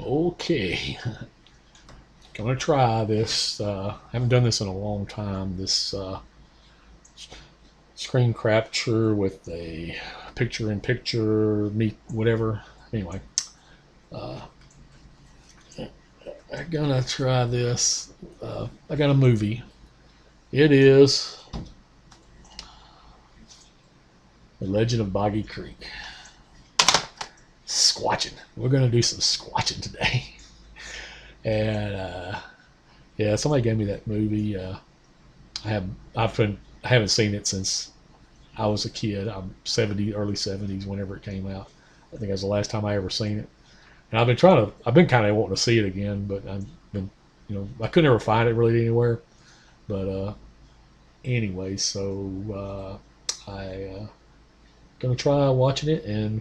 Okay, gonna try this. Haven't done this in a long time. This screen capture with a picture-in-picture meet whatever. Anyway, uh, I'm gonna try this. I got a movie. It is The Legend of Boggy Creek. Squatching. We're gonna do some squatching today. And yeah, somebody gave me that movie. I haven't seen it since I was a kid. I'm early 70s, whenever it came out. I think that was the last time I ever seen it. And I've been kind of wanting to see it again, but I've been, I couldn't ever find it really anywhere. But anyway, so I gonna try watching it and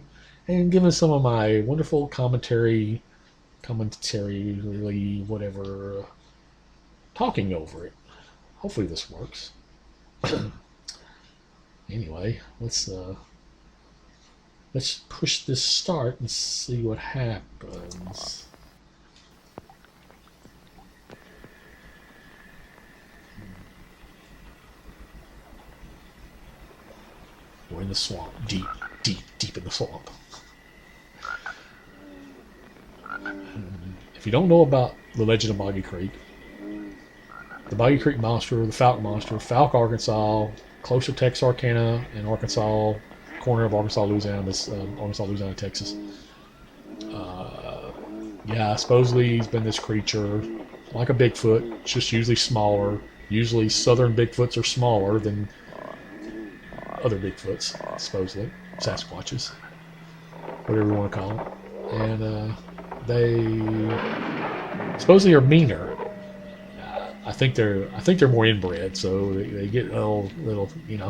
giving some of my wonderful commentary, really whatever, talking over it. Hopefully this works. Anyway, let's push this start and see what happens. We're in the swamp, deep in the swamp. If you don't know about the Legend of Boggy Creek, the Boggy Creek Monster, the Fouke Monster, Fouke, Arkansas, close to Texarkana in Arkansas, corner of Arkansas, Louisiana, Arkansas, Louisiana, Texas. Yeah, supposedly he's been this creature like a Bigfoot, just usually smaller. Usually southern Bigfoots are smaller than other Bigfoots, supposedly. Sasquatches, whatever you want to call them. And they supposedly are meaner. I think they're more inbred, so they get little ain't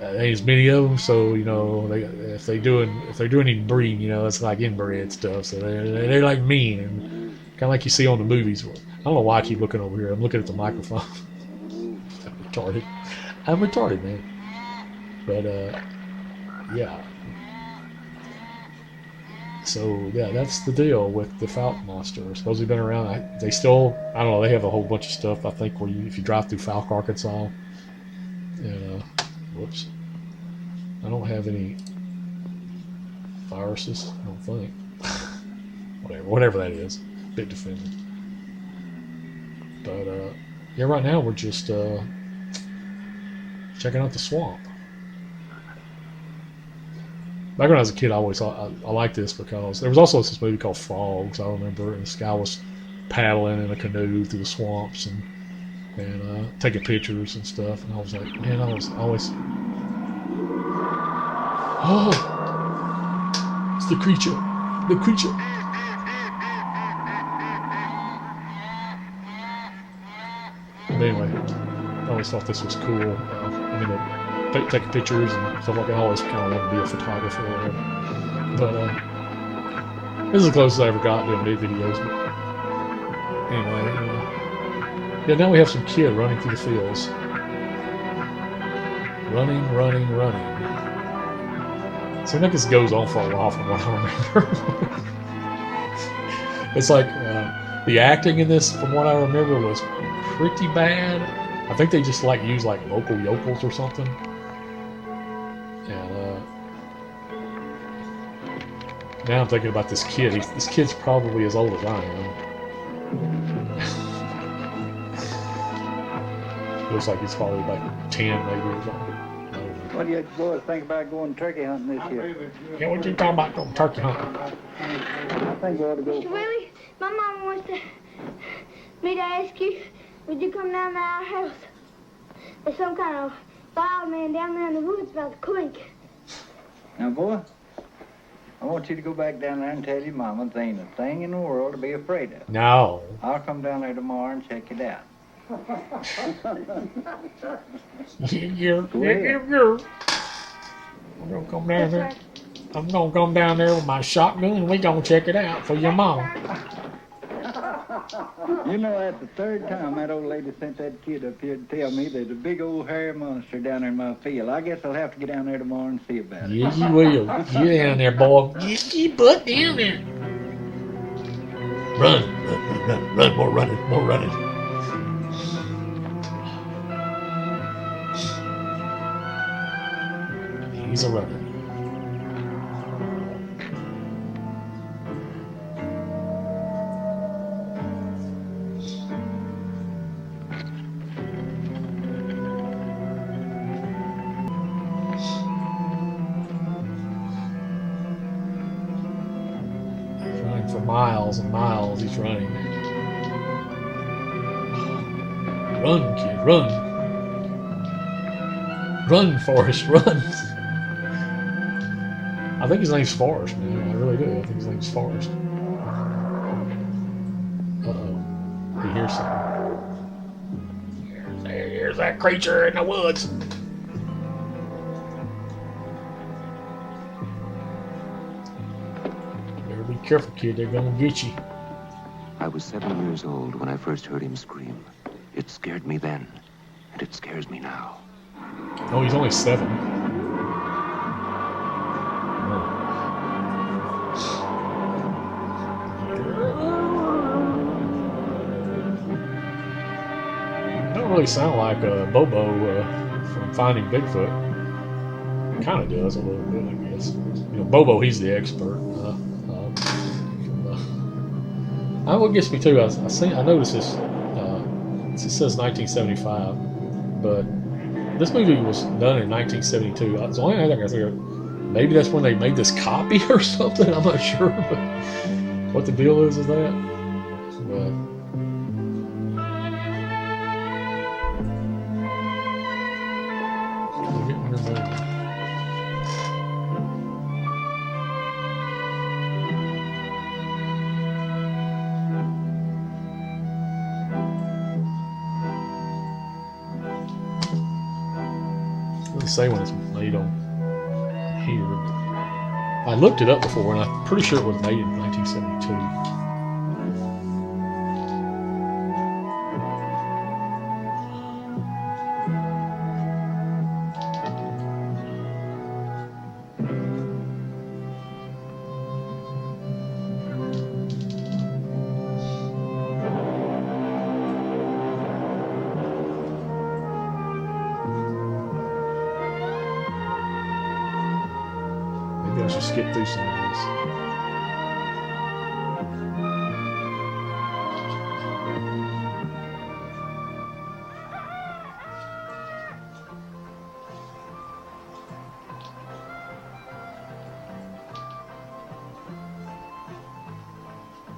as many of them, so if they're doing any breeding, it's like inbred stuff. So they're like mean and kind of like you see on the movies. I don't know why I keep looking over here. I'm looking at the microphone. I'm retarded, man. But yeah. So yeah, that's the deal with the Fouke Monster. Supposedly been around. I don't know. They have a whole bunch of stuff. I think if you drive through Fouke, Arkansas, and whoops, I don't have any viruses. I don't think. whatever that is, bit defender. But yeah, right now we're just checking out the swamp. Back when I was a kid, I always thought I liked this because there was also this movie called Frogs. I remember, and this guy was paddling in a canoe through the swamps and taking pictures and stuff. And I was like, man, I was always, oh, it's the creature. But anyway, I always thought this was cool. Taking pictures and stuff like that. I always kind of wanted to be a photographer or whatever. But this is the closest I ever got doing videos. But anyway, yeah, now we have some kid running through the fields. Running. So I think this goes on for a while from what I remember. It's like the acting in this, from what I remember, was pretty bad. I think they just use local yokels or something. And now I'm thinking about this kid. This kid's probably as old as I am. Looks like he's probably about 10 maybe or something. What do you boys think about going turkey hunting this year? Yeah, what you talking about going turkey hunting? I think we ought to go. Mr. Willie, my mom wants me to ask you, would you come down to our house? There's some kind of wild man down there in the woods about the creek. Now, boy, I want you to go back down there and tell your mama there ain't a thing in the world to be afraid of. No. I'll come down there tomorrow and check it out. Yeah. I'm gonna come down there with my shotgun and we gonna check it out for your mom. You know, that's the third time that old lady sent that kid up here to tell me there's a big old hairy monster down there in my field. I guess I'll have to get down there tomorrow and see about it. Yeah, you will. Get down there, boy. Get your butt down there. Run, run, run, run, more running, more running. He's a runner. He's running for miles and miles. He's running. Run, kid, run. Run, Forrest, run. I think his name's Forrest, man. I really do. I think his name's Forrest. Uh-oh. He hears something. There's that creature in the woods. Better be careful, kid. They're gonna get you. I was 7 years old when I first heard him scream. It scared me then, and it scares me now. Oh, he's only 7. Don't really sound like Bobo from Finding Bigfoot. Kind of does a little bit, I guess. You know, Bobo, he's the expert. What gets me too, I noticed this. It says 1975, but this movie was done in 1972. It's the only thing I can figure. Maybe that's when they made this copy or something. I'm not sure, but what the deal is that. But say when it's made on here. I looked it up before, and I'm pretty sure it was made in 1972. Maybe I should skip through some of this.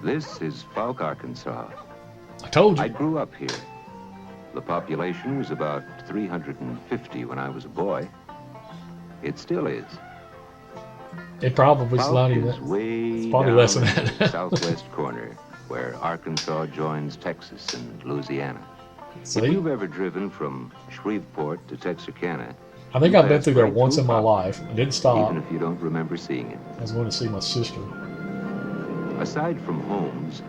This is Fouke, Arkansas. I told you. I grew up here. The population was about 350 when I was a boy. It still is. It probably is Fouke that. is way It's probably down less than in the that. southwest corner, where Arkansas joins Texas and Louisiana. If See? you've ever driven from Shreveport to Texarkana, I think you I've been passed through there right once through in my Fouke, life. I didn't stop. even if you don't remember seeing it. I was going to see my sister. Aside from homes,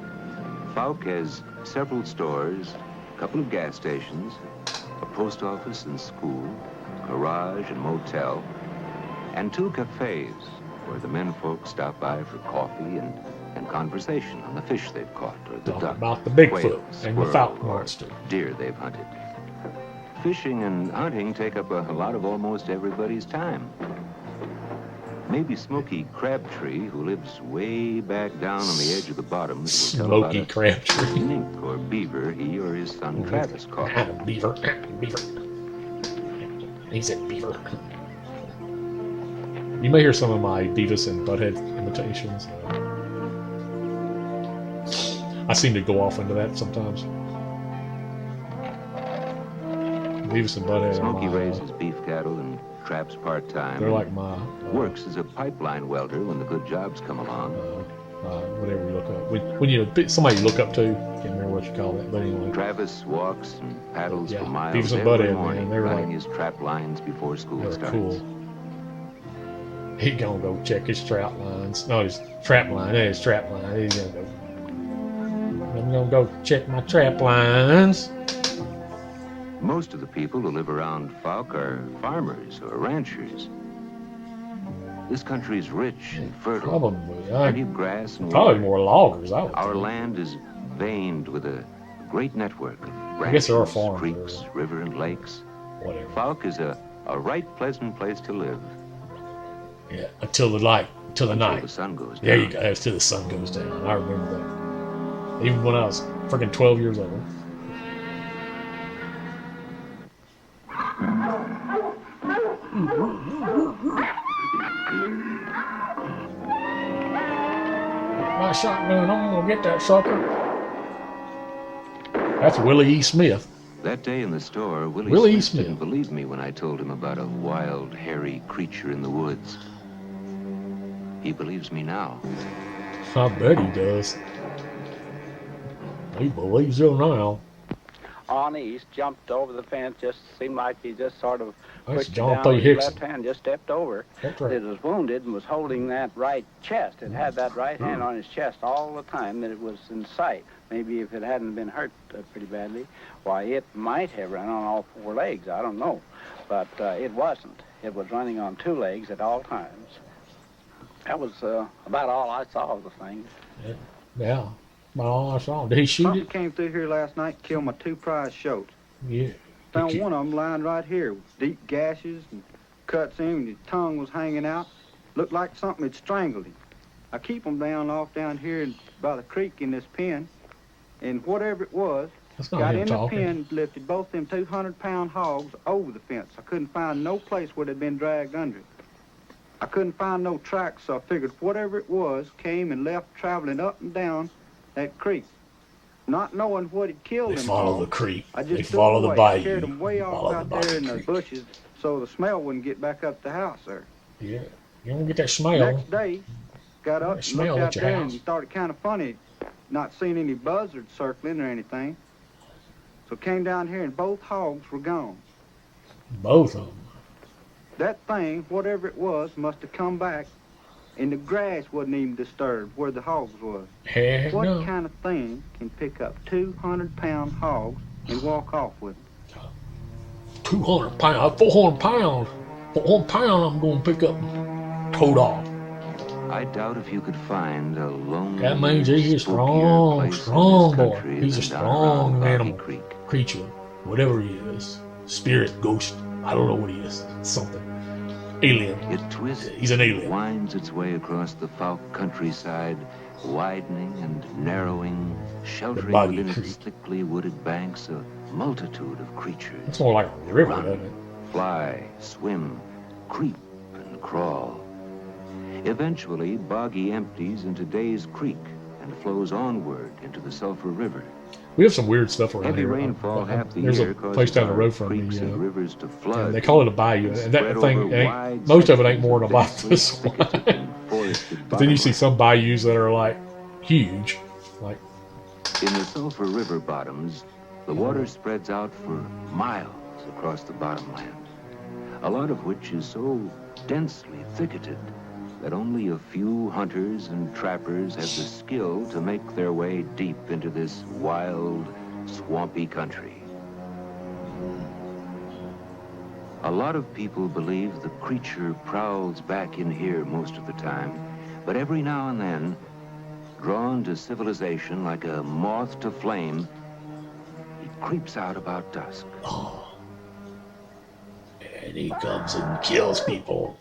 Fouke has several stores, a couple of gas stations, a post office and school, garage and motel, and 2 cafes where the men folks stop by for coffee and conversation on the fish they've caught or the Talk duck, about the Bigfoot quail, and the squirrel, Fouke or Monster. deer they've hunted. Fishing and hunting take up a lot of almost everybody's time. Maybe Smoky Crabtree, who lives way back down on the edge of the bottoms, will tell Smoky about a Crabtree. mink or beaver he or his son Travis caught. Beaver. Beaver. He said beaver. You may hear some of my Beavis and Butthead imitations. I seem to go off into that sometimes. Beavis and Butthead Smoky are my, raises beef cattle and traps part-time. they're like my Works as a pipeline welder when the good jobs come along. whatever you look up. When you somebody you look up to, can't remember what you call that, but anyway. Travis walks and paddles Yeah, for miles Beavis and every Butthead, man, morning, they're running like- his trap lines before school They're starts. cool. He gonna go check his trap lines. No, his trap line. His trap line. He's gonna go. gonna go check my trap lines. Most of the people who live around Fouke are farmers or ranchers. This country's rich and fertile. Probably. Plenty of grass and Probably water. more loggers, I would Our think. land is veined with a great network of I guess there are ranches, farms creeks, there. river, and lakes. Whatever. Fouke is a right pleasant place to live. Yeah, until the night. Until the Until night. the sun goes down. There you go. It's till the sun goes down. I remember that. Even when I was freaking 12 years old. My shotgun, I'm gonna get that sucker. That's Willie E. Smith. That day in the store, Willie Willie Smith. Smith didn't believe me when I told him about a wild, hairy creature in the woods. He believes me now. I bet he does. He believes you now. On east, jumped over the fence, just seemed like he just sort of That's pushed it John down P. with his Hickson. left hand, just stepped over. That's But right. it was wounded and was holding that right chest. It had that right hand on his chest all the time that it was in sight. Maybe if it hadn't been hurt pretty badly, why, it might have run on all four legs. I don't know. But it wasn't. It was running on two legs at all times. That was about all I saw of the thing. Yeah. About all I saw. Did he shoot Something it? came through here last night, killed my two prize shoats. Yeah. Found Did you- one of them lying right here with deep gashes and cuts in, and his tongue was hanging out. Looked like something had strangled him. I keep them off down here by the creek in this pen, and whatever it was, That's not got him in talking. the pen, lifted both them 200-pound hogs over the fence. I couldn't find no place where they'd been dragged under it. I couldn't find no tracks, so I figured whatever it was came and left traveling up and down that creek. Not knowing what had killed They them follow all, the creek. I They just follow the bayou. I carried them way off Follow out the there in Boggy the Creek. bushes so the smell wouldn't get back up the house there. Yeah. You don't get that smell. Next day, got up That and smell looked at out your there house. and thought it kind of funny not seeing any buzzards circling or anything. So came down here and both hogs were gone. Both of them. That thing, whatever it was, must have come back and the grass wasn't even disturbed where the hogs was. Heck What no. kind of thing can pick up 200-pound hogs and walk off with them? 200 pounds, 400 pounds. 400 pounds I'm going to pick up and tote off. I doubt if you could find a lonely, That means he's a strong, strong boy. He's a strong animal. Creature. Whatever he is. Spirit, ghost. I don't know what he is. Something. Alien. It twists, He's an alien. winds its way across the Fouke countryside, widening and narrowing, sheltering Boggy within Creek. its thickly wooded banks a multitude of creatures. It's more like a river, doesn't it? Fly, swim, creep, and crawl. Eventually, Boggy empties into Days Creek and flows onward into the Sulphur River. We have some weird stuff around Heavy here. rainfall half the There's year a causes place down the our road from creeks me. and rivers to flood. And they call it a bayou. And that Spread thing, over ain't, wide most of it ain't sections more than about densely this thicketed wide. and forested But then you see bottomlands. some bayous that are like huge. Like, In the Sulphur River bottoms, the water spreads out for miles across the bottomland, a lot of which is so densely thicketed that only a few hunters and trappers have the skill to make their way deep into this wild, swampy country. A lot of people believe the creature prowls back in here most of the time, but every now and then, drawn to civilization like a moth to flame, he creeps out about dusk. oh. And he comes and kills people.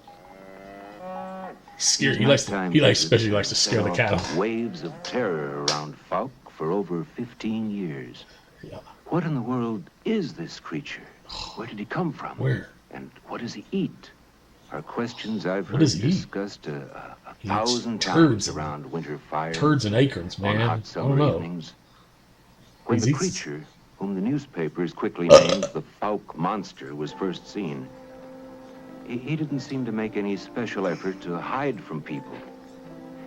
Scare, he Nighttime especially visits likes to scare the set off cattle. Waves of terror around Fouke for over 15 years. Yeah. What in the world is this creature? Where did he come from? Where? And what does he eat? Are questions I've What heard does he eat? discussed a He eats thousand turds times and- around winter fires. Turds and acorns, On man. hot I don't summer know. evenings. When He the eats- creature, whom the newspapers quickly named the Fouke Monster, was first seen, he didn't seem to make any special effort to hide from people.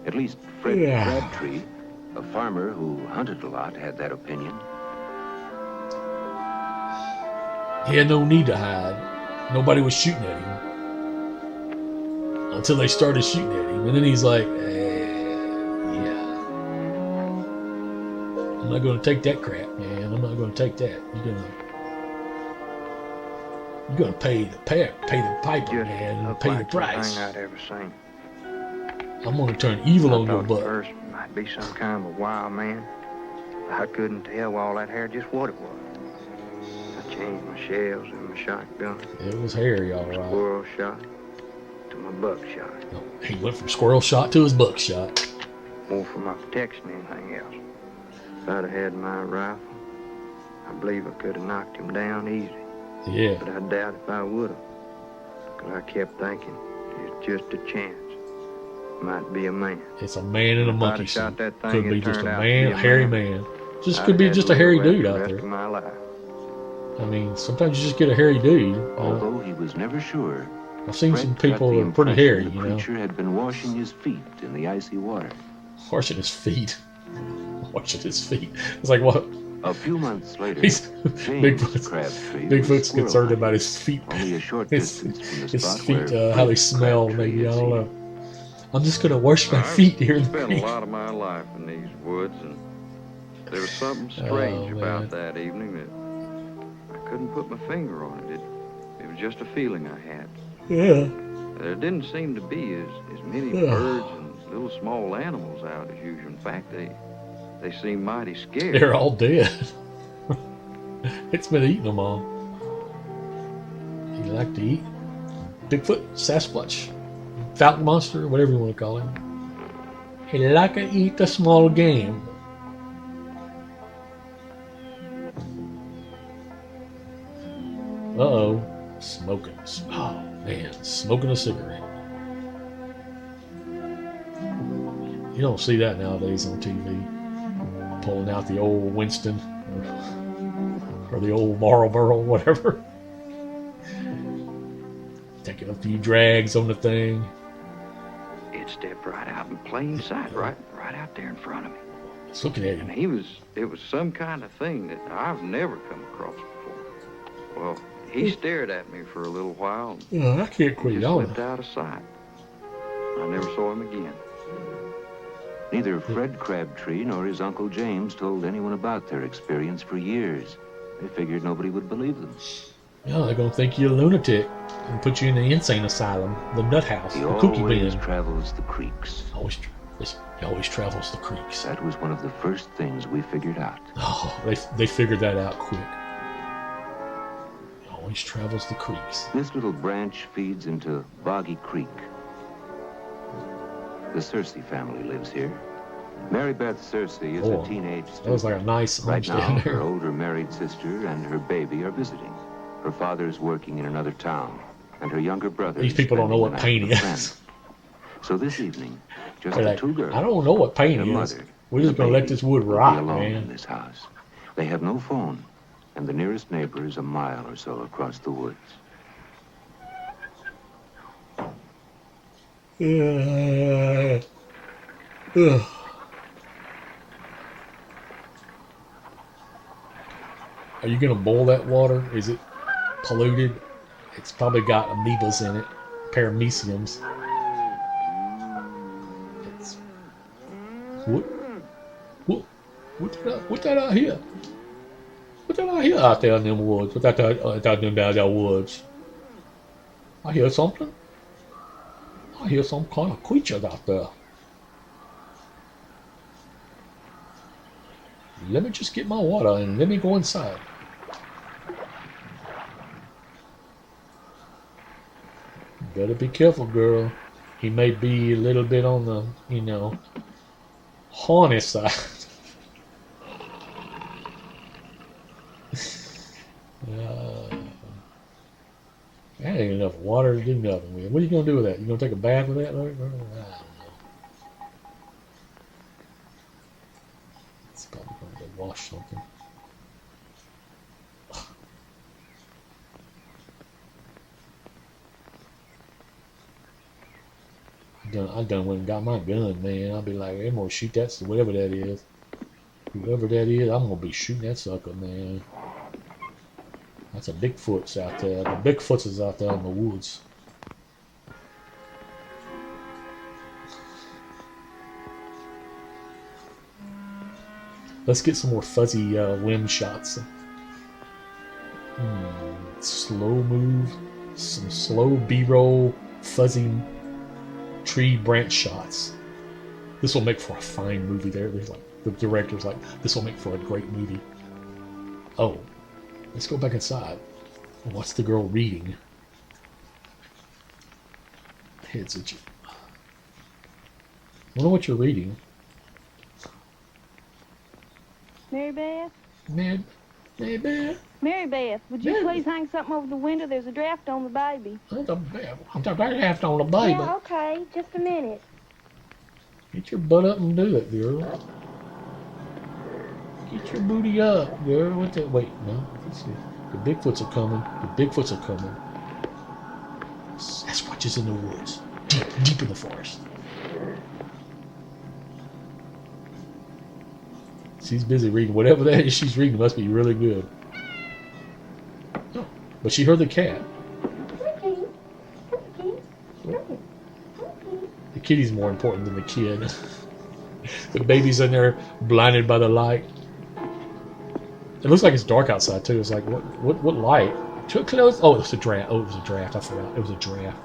At least Fred Yeah. Crabtree, a farmer who hunted a lot, had that opinion. He had no need to hide. Nobody was shooting at him. Until they started shooting at him. And then he's like, yeah. I'm not going to take that crap, man. I'm not going to take that. You're gonna pay the piper, Just man, and looked pay like the price. anything I'd ever seen. I'm gonna turn evil I on your thought at butt. first it might be some kind of a wild man. I couldn't tell with all that hair just what it was. I changed my shells and my shotgun. It was hairy, all right. Squirrel shot to my buckshot. He went from squirrel shot to his buckshot. More for my protection than anything else. If I'd have had my rifle, I believe I could have knocked him down easy. Yeah. But I doubt if I would have. Because I kept thinking, it's just a chance. Might be a man. It's a man in a If I'd monkey have shot suit. that thing, Could it be just a turned out to man, be a a hairy man. man. Just I'd could be have just to a hairy live with dude the out rest there. of my life. I mean, sometimes you just get a hairy dude. Although he was never sure, I've seen some Fred got people the that are pretty impression hairy, the you know. creature had been washing his feet in the icy water. Washing his feet. Washing his feet. It's like, what? A few months later, He's James Crabtree was Bigfoot's squirrel concerned hunting, about his feet. only a short His, distance from the his spot feet, where how they Fred smell, Crabtree maybe. I had don't seen know. him. I'm just going to wash my feet here in the spent creek. a lot of my life in these woods, and there was something strange about that evening that I couldn't put my finger on it. It was just a feeling I had. Yeah. There didn't seem to be as many birds and little small animals out as usual. In fact, they seemed mighty scared. They're all dead. It's been eating them all. He like to eat Bigfoot, Sasquatch, Fouke Monster, whatever you want to call him. He like to eat the small game. Uh-oh. Smoking. Oh, man. Smoking a cigarette. You don't see that nowadays on TV. Pulling out the old Winston or the old Marlboro, whatever. Taking a few drags on the thing. It stepped right out in plain sight, right out there in front of me. It's looking at him. And it was some kind of thing that I've never come across before. Well, he stared at me for a little while. Oh, I can't And quit just on slipped out of sight. I never saw him again. Neither Fred Crabtree nor his Uncle James told anyone about their experience for years. They figured nobody would believe them. Yeah, they're going to think you're a lunatic and put you in the insane asylum, the nut house, He the cookie always bin. travels the creeks. He always travels the creeks. That was one of the first things we figured out. Oh, they figured that out quick. He always travels the creeks. This little branch feeds into Boggy Creek. The Searcy family lives here. Mary Beth Searcy is a teenage student. That was like a nice Right now, homestead her there. older married sister and her baby are visiting. Her father's working in another town, and her younger brother These is people don't know spending what the night pain with a is. friend. So this evening, just They're the like, two girls. I don't know what pain their is. mother, We're and just the going to let baby this wood will be rot, alone in man. this house. They have no phone, and the nearest neighbor is a mile or so across the woods. Ugh. Are you going to boil that water? Is it polluted? It's probably got amoebas in it, parameciums. What that out here? What that out here out there in them woods? What that out them down there woods? I hear something. I hear some kind of creature out there. Let me just get my water and let me go inside. Better be careful, girl. He may be a little bit on the, horny side. That ain't enough water to do nothing with. What are you going to do with that? You going to take a bath with that? I don't know. It's probably going to go wash something. I done went and got my gun, man. I'll be like, I'm going to shoot that, whatever that is. Whoever that is, I'm going to be shooting that sucker, man. That's a Bigfoot's out there. The Bigfoot's is out there in the woods. Let's get some more fuzzy limb shots. Slow move, some slow B-roll, fuzzy tree branch shots. This will make for a fine movie. There's like the director's like, this will make for a great movie. Oh, let's go back inside. What's the girl reading? Heads at you. I wonder what you're reading. Mary Beth? Mary Beth? Mary Beth, would you please hang something over the window? There's a draft on the baby. I'm talking draft on the baby. Yeah, okay. Just a minute. Get your butt up and do it, girl. Get your booty up, girl. What the? Wait, no. Let's see. The Bigfoots are coming. The Bigfoots are coming. Sasquatches in the woods. Deep in the forest. She's busy reading. Whatever that is she's reading must be really good. Oh, but she heard the cat. The kitty's more important than the kid. The baby's in there blinded by the light. It looks like it's dark outside too. It's like what light? Too close. Oh, it was a draft. Oh, it was a draft. I forgot. It was a draft.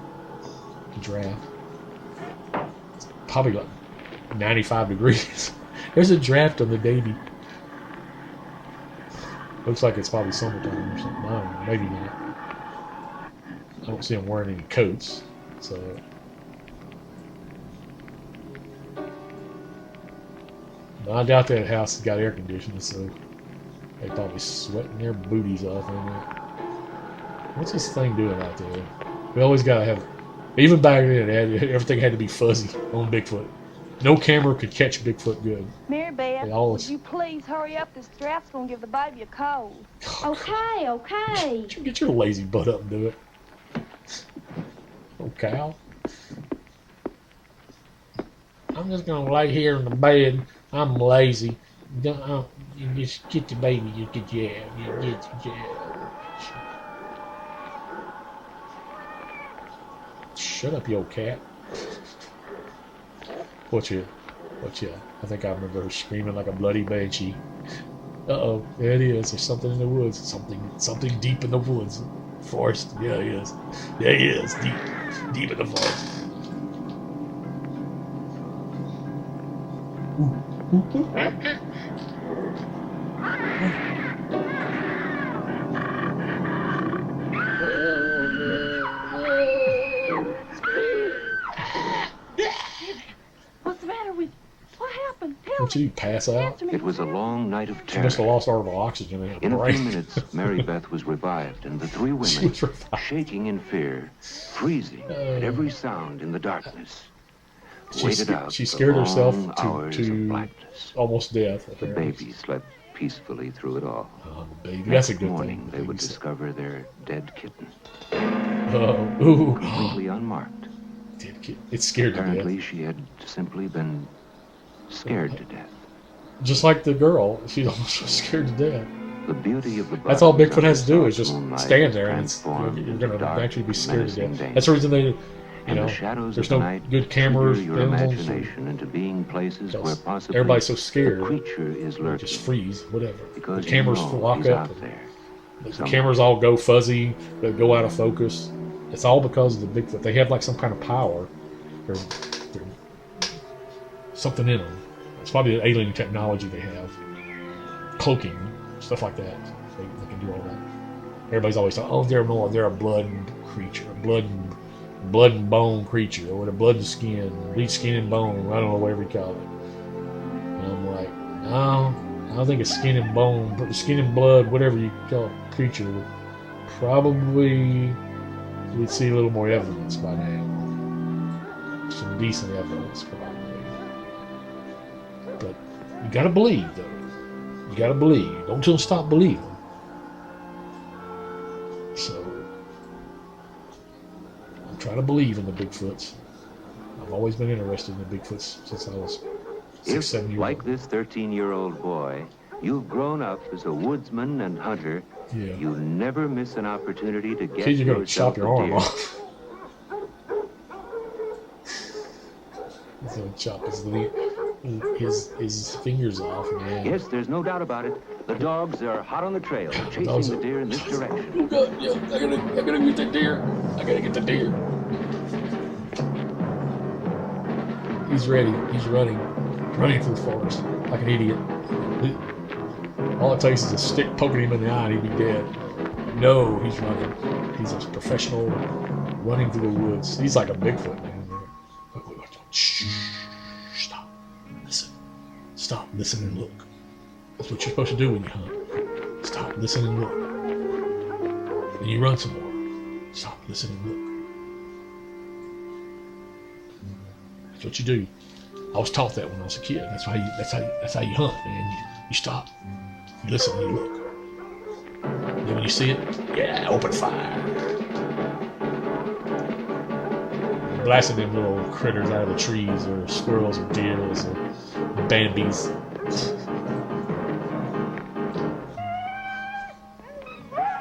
A draft. It's probably like 95 degrees. There's a draft on the baby. Looks like it's probably summertime or something. I don't know. Maybe not. I don't see them wearing any coats. So. But I doubt that house has got air conditioning, so they probably sweating their booties off in it. What's this thing doing out there? We always gotta have, even back then, everything had to be fuzzy on Bigfoot. No camera could catch Bigfoot good. Mary Beth, always... would you please hurry up? This draft's gonna give the baby a cold. Okay, okay. Get your lazy butt up and do it. Oh, cow. I'm just gonna lay here in the bed. I'm lazy. You just get the baby. You get your Shut up, you old cat. What you? I think I remember her screaming like a bloody banshee. Uh-oh, there it is. There's something in the woods. Something deep in the woods. Forest. Yeah, it is. There he is. Deep in the forest. What's the matter with you? What happened? Don't you pass out? It was a long night of She terror. must have lost all of her oxygen in her In a brain. few minutes, Mary Beth was revived, and the three women, shaking in fear, freezing at every sound in the darkness, waited out she scared the herself long hours of to blackness. almost death. The Apparently. baby slept peacefully through it all. Oh, the baby. That's a Next good morning, thing. they would discover their dead kitten, Ooh. completely unmarked. Dead kid. It's scared to Apparently, death. she had simply been scared to death. Just like the girl, she's almost scared to death. The beauty of the That's all buttons Bigfoot has to do under is just moonlight stand there, and transformed you're into going to dark, actually be scared to menacing death. That's the reason they, In the shadows there's of the no night, good cameras. trigger your animals, imagination into being places where possibly everybody's so the scared. creature is They lurking. just freeze, whatever. Because The cameras you know lock he's up. out there. The cameras all go fuzzy. They go out of focus. It's all because of the Bigfoot. They have like some kind of power. They're something in them. It's probably the alien technology they have. Cloaking, stuff like that. They can do all that. Everybody's always talking, oh, they're a blood creature, a blood and bone creature, or a blood and skin, bleach skin and bone. I don't know whatever you call it. And I'm like, no, I don't think it's skin and bone, but skin and blood, whatever you call it, creature, would probably we'd see a little more evidence by now. Some decent evidence, probably. But you gotta believe, though. You gotta believe. Don't just stop believing. So, I'm trying to believe in the Bigfoots. I've always been interested in the Bigfoots since I was 6, 7 years Like old. this 13-year-old boy, you've grown up as a woodsman and hunter, Yeah. you never miss an opportunity to get Kids, you're gonna yourself chop your a arm deer. off. He's gonna chop his leg. his fingers off, man. Yes, there's no doubt about it. The dogs are hot on the trail, chasing the deer in this direction. Oh God, yeah, I gotta get that deer. I gotta get the deer. He's ready. He's running through the forest like an idiot. All it takes is a stick poking him in the eye and he'd be dead. No, he's running. He's a professional running through the woods. He's like a Bigfoot, man. Wait. Shh. Stop. Listen. Stop. Listen and look. That's what you're supposed to do when you hunt. Stop. Listen and look. Then you run some more. Stop. Listen and look. That's what you do. I was taught that when I was a kid. That's how you hunt, man. You stop. You listen and you look. Then when you see it, yeah, open fire. Blasting them little critters out of the trees, or squirrels, or deers, or Bambies.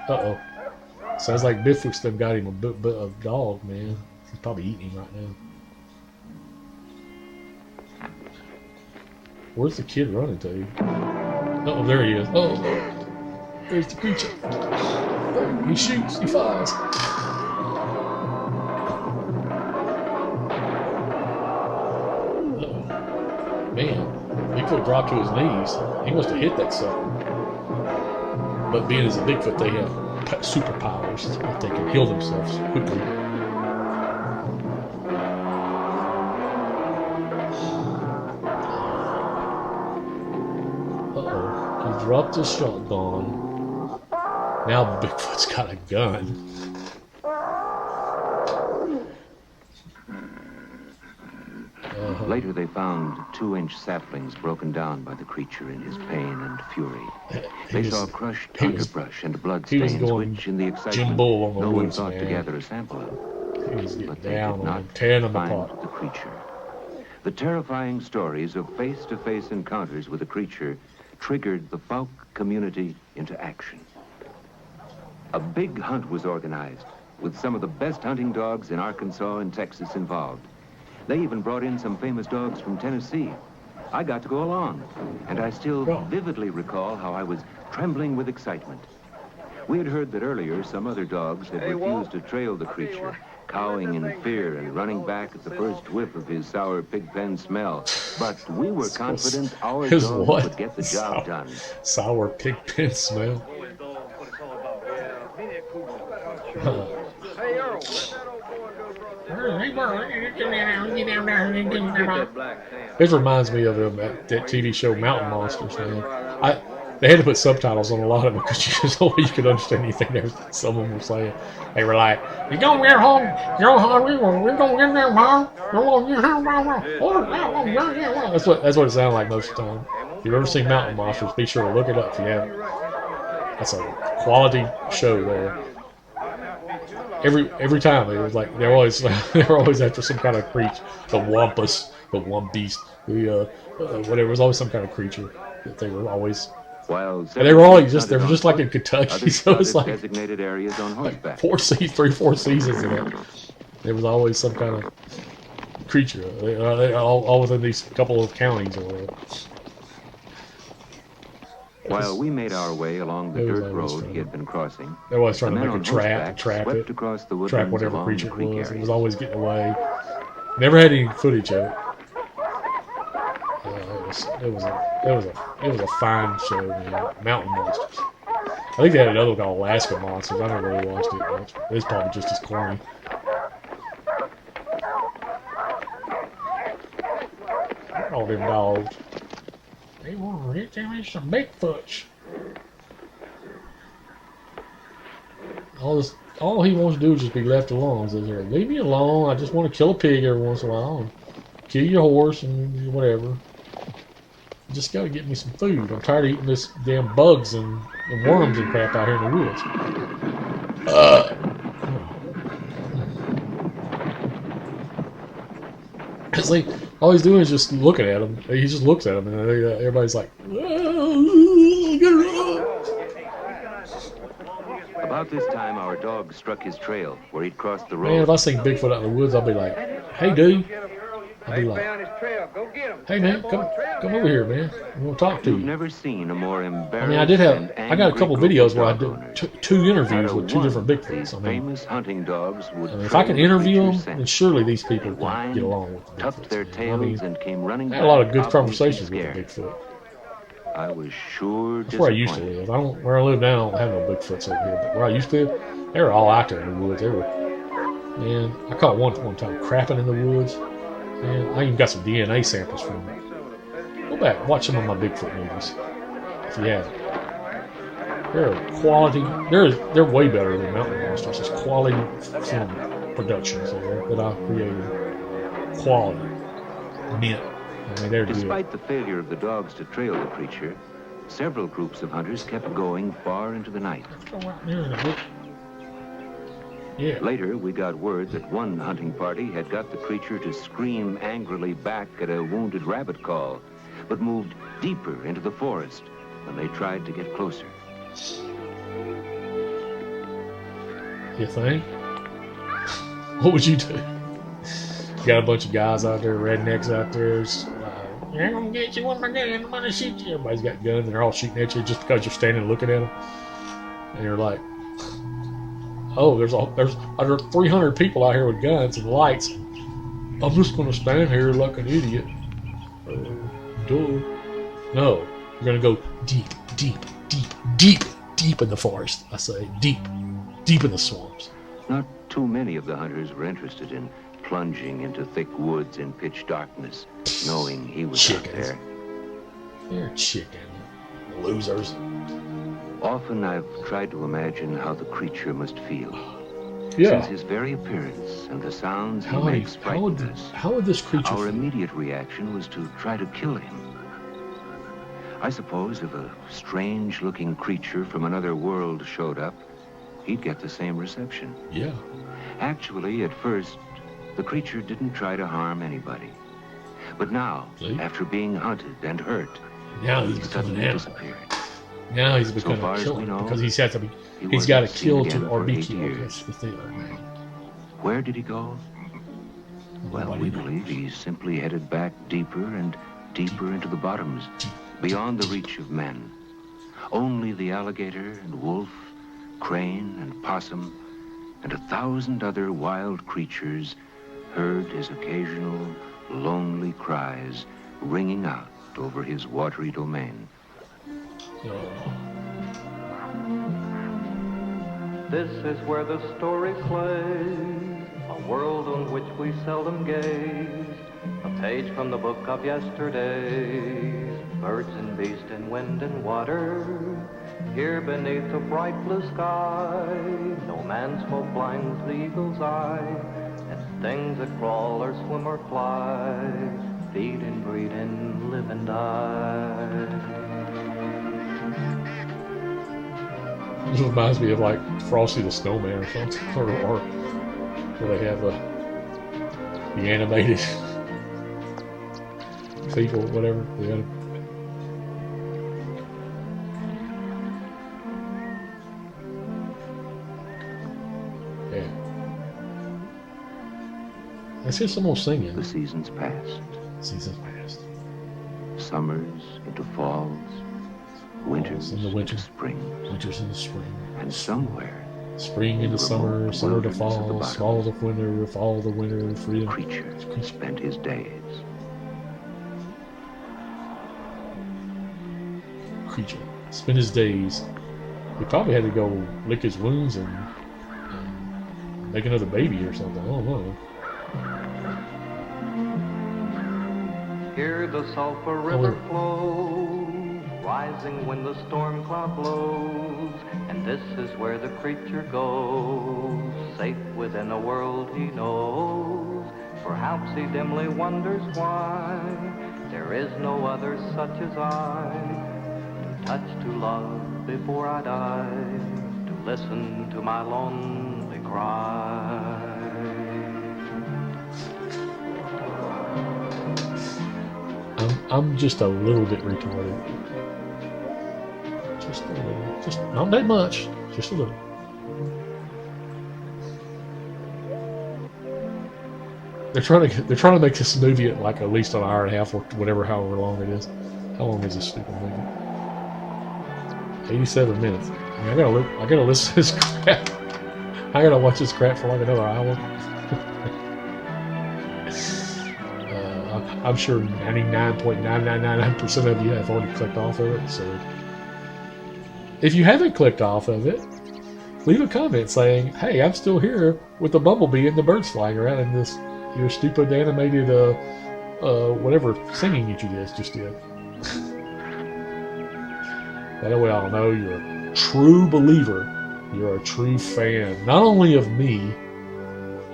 Uh-oh. Sounds like Bigfoot's done got him a dog, man. He's probably eating him right now. Where's the kid running to? Uh-oh, there he is. Oh, there's the creature. He shoots, he fires. Uh-oh. Man, Bigfoot dropped to his knees. He must have hit that sucker. But being as a Bigfoot, they have superpowers. They can heal themselves quickly. Dropped his shotgun. Now Bigfoot's got a gun. Later they found 2-inch saplings broken down by the creature in his pain and fury. They saw crushed underbrush and bloodstains, which in the excitement no one thought to gather a sample of. But they did not find the creature. The terrifying stories of face-to-face encounters with the creature triggered the Fouke community into action. A big hunt was organized, with some of the best hunting dogs in Arkansas and Texas involved. They even brought in some famous dogs from Tennessee. I got to go along, and I still vividly recall how I was trembling with excitement. We had heard that earlier some other dogs had refused to trail the creature, cowing in fear and running back at the first whiff of his sour pigpen smell. But we were confident our dogs would get the job done. Sour pigpen smell? This reminds me of that TV show Mountain Monsters, man. They had to put subtitles on a lot of them because there's no way you could understand anything some of them were saying. They were like, "You gonna get home? We're gonna get there, Mom. That's what it sounded like most of the time. If you've ever seen Mountain Monsters, be sure to look it up if you haven't. That's a quality show there. Every time it was like they were always after some kind of creature, the wampus, the wambeast, whatever. It was always some kind of creature that they were always. And they were all just like in Kentucky, so it's like designated areas on horseback. 4 seasons of it. There was always some kind of creature, all within these couple of counties or whatever. While we made our way along the dirt road he had been crossing, they were always trying to make a trap it, trap whatever creature it was. It was always getting away. Never had any footage of it. It was a fine show, man. Mountain Monsters. I think they had another one called Alaska Monsters. I never really watched it much. It's probably just as corny. All them dogs. They want to hit them some Bigfoots. All he wants to do is just be left alone. He says, "Leave me alone. I just want to kill a pig every once in a while. And kill your horse and whatever. Just gotta get me some food. I'm tired of eating this damn bugs and worms and crap out here in the woods." It's like all he's doing is just looking at them. He just looks at them, and everybody's like, About this time, our dog struck his trail where he'd crossed the road. Man, if I seen Bigfoot out in the woods, I'd be like, "Hey, dude, I'll be They like, found his trail. Go get him. hey man, come over here, man. I want to talk to You've you. never seen a more embarrassed I mean, I did have, and I got a angry couple group videos of where I dog did owners. two interviews Not a with two one different of these Bigfoots. I mean, famous hunting dogs would if I can trail the interview them, creature's then scent. surely these people They can whined, get along with the tucked their Bigfoots. Man. I mean, tails, and came running I had a lot of back, good obviously conversations with the scared. Bigfoot. I was sure That's where I used to disappointed. live. I don't, where I live now, I don't have no Bigfoots over here. But where I used to live, they were all out there in the woods. They were, man, I caught one time crapping in the woods. Man, I even got some DNA samples from it. Go back, watch some of my Bigfoot movies if you haven't. They're quality. They're way better than Mountain Monsters. It's quality film productions there that I created. Quality, mint. I mean, they're good. Despite the failure of the dogs to trail the creature, several groups of hunters kept going far into the night. Yeah. Later, we got word that one hunting party had got the creature to scream angrily back at a wounded rabbit call, but moved deeper into the forest when they tried to get closer. You think? What would you do? You got a bunch of guys out there, rednecks out there. I'm gonna get you with my gun. I'm gonna shoot you. Everybody's got guns and they're all shooting at you just because you're standing looking at them. And you're like, oh, there's 300 people out here with guns and lights. I'm just gonna stand here like an idiot. Duh. No, you're gonna go deep, deep, deep, deep, deep in the forest. I say deep, deep in the swamps. Not too many of the hunters were interested in plunging into thick woods in pitch darkness, knowing he was out there. You're chicken. Losers. Often I've tried to imagine how the creature must feel. Yeah. Since his very appearance and the sounds he How makes frightened us, would this creature our feel? immediate reaction was to try to kill him. I suppose if a strange-looking creature from another world showed up, he'd get the same reception. Yeah. Actually, at first, the creature didn't try to harm anybody. But now, after being hunted and hurt, now he he's becoming suddenly an animal. disappeared. Now he's So becoming far a as killer we know, because he's got to be. he He's got to wasn't kill seen to again or for be 8 killed. years. That's the thing. Where did he go? Well, Nobody we knows. believe he's simply headed back deeper and deeper into the bottoms, beyond the reach of men. Only the alligator and wolf, crane and possum, and 1,000 other wild creatures heard his occasional lonely cries ringing out over his watery domain. This is where the story plays, a world on which we seldom gaze, a page from the book of yesterdays, birds and beasts and wind and water, here beneath a bright blue sky, no man's smoke blinds the eagle's eye, and things that crawl or swim or fly, feed and breed and live and die. This reminds me of like Frosty the Snowman or something, or where they have the animated people, whatever. Yeah. Let's hear some more singing. The seasons passed. Seasons passed. Summers into falls, winters in the winter, into springs, winters in the spring, and somewhere spring into summer, summer to fall, fall to winter, fall to winter, freedom. The creature spent his days. Creature spent his days. He probably had to go lick his wounds and make another baby or something. I don't know. Hear the sulphur river flows, rising when the storm cloud blows, and this is where the creature goes, safe within a world he knows. Perhaps he dimly wonders why there is no other such as I, to touch, to love before I die, to listen to my lonely cry. I'm just a little bit retarded. Just a little. Just not that much. Just a little. They're trying to make this movie at like at least an hour and a half or whatever, however long it is. How long is this stupid movie? 87 minutes. I mean, I gotta listen to this crap. I gotta watch this crap for like another hour. I'm sure 99.9999% of you have already clicked off of it. So if you haven't clicked off of it, leave a comment saying, "Hey, I'm still here with the bumblebee and the birds flying around in this your stupid animated whatever singing that you guys just did." That way I'll know you're a true believer. You're a true fan. Not only of me,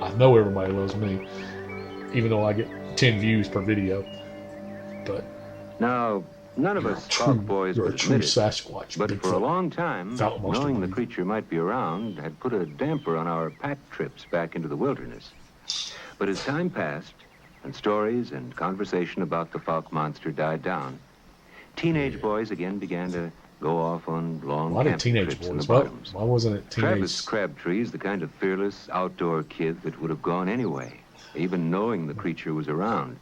I know everybody loves me, even though I get 10 views per video. But Now, none of us Fouke boys you're a would true admit it, Sasquatch. but for a Bigfoot, long time, Fouke Monster knowing the movie. creature might be around had put a damper on our pack trips back into the wilderness. But as time passed, and stories and conversation about the Fouke Monster died down, teenage boys again began to go off on long Why did camping teenage trips in the boys? bottoms. Why wasn't it teenage? Travis Crabtree's the kind of fearless outdoor kid that would have gone anyway, even knowing the creature was around.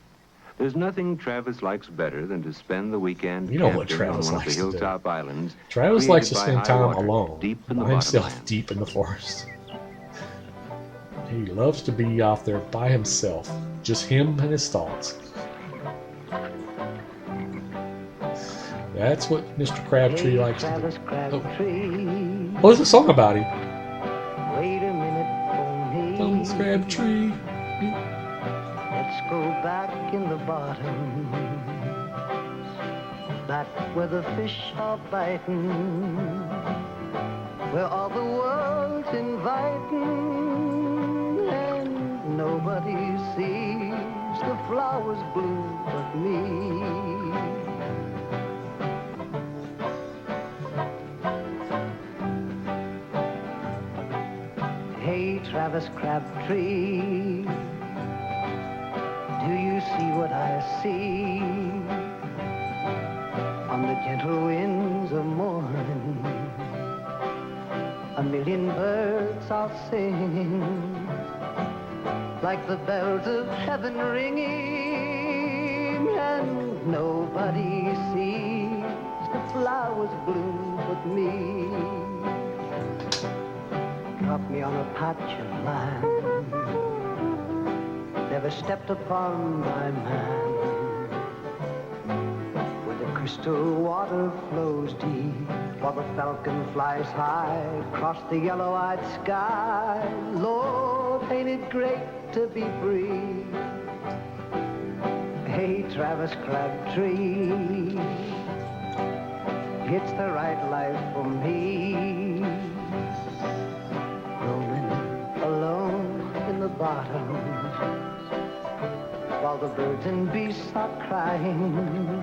There's nothing Travis likes better than to spend the weekend You know what camping on Travis one of the likes to do. hilltop islands. Travis likes to created by spend high time water, alone, deep in the by himself, bottomland. deep in the forest. He loves to be out there by himself, just him and his thoughts. That's what Mr. Crabtree likes to do. Oh, there's a song about him. Wait a minute for me. Thomas Crabtree. Let's go back in the bottom, back where the fish are biting, where all the world's inviting, and nobody sees the flowers bloom but me. Hey, Travis Crabtree, do you see what I see on the gentle winds of morning? A million birds are singing like the bells of heaven ringing, and nobody sees the flowers bloom but me. Drop me on a patch of land, never stepped upon by man, where the crystal water flows deep, while the falcon flies high across the yellow-eyed sky. Lord, ain't it great to be free? Hey, Travis Crabtree, it's the right life for me, roaming alone in the bottom, while the birds and beasts are crying,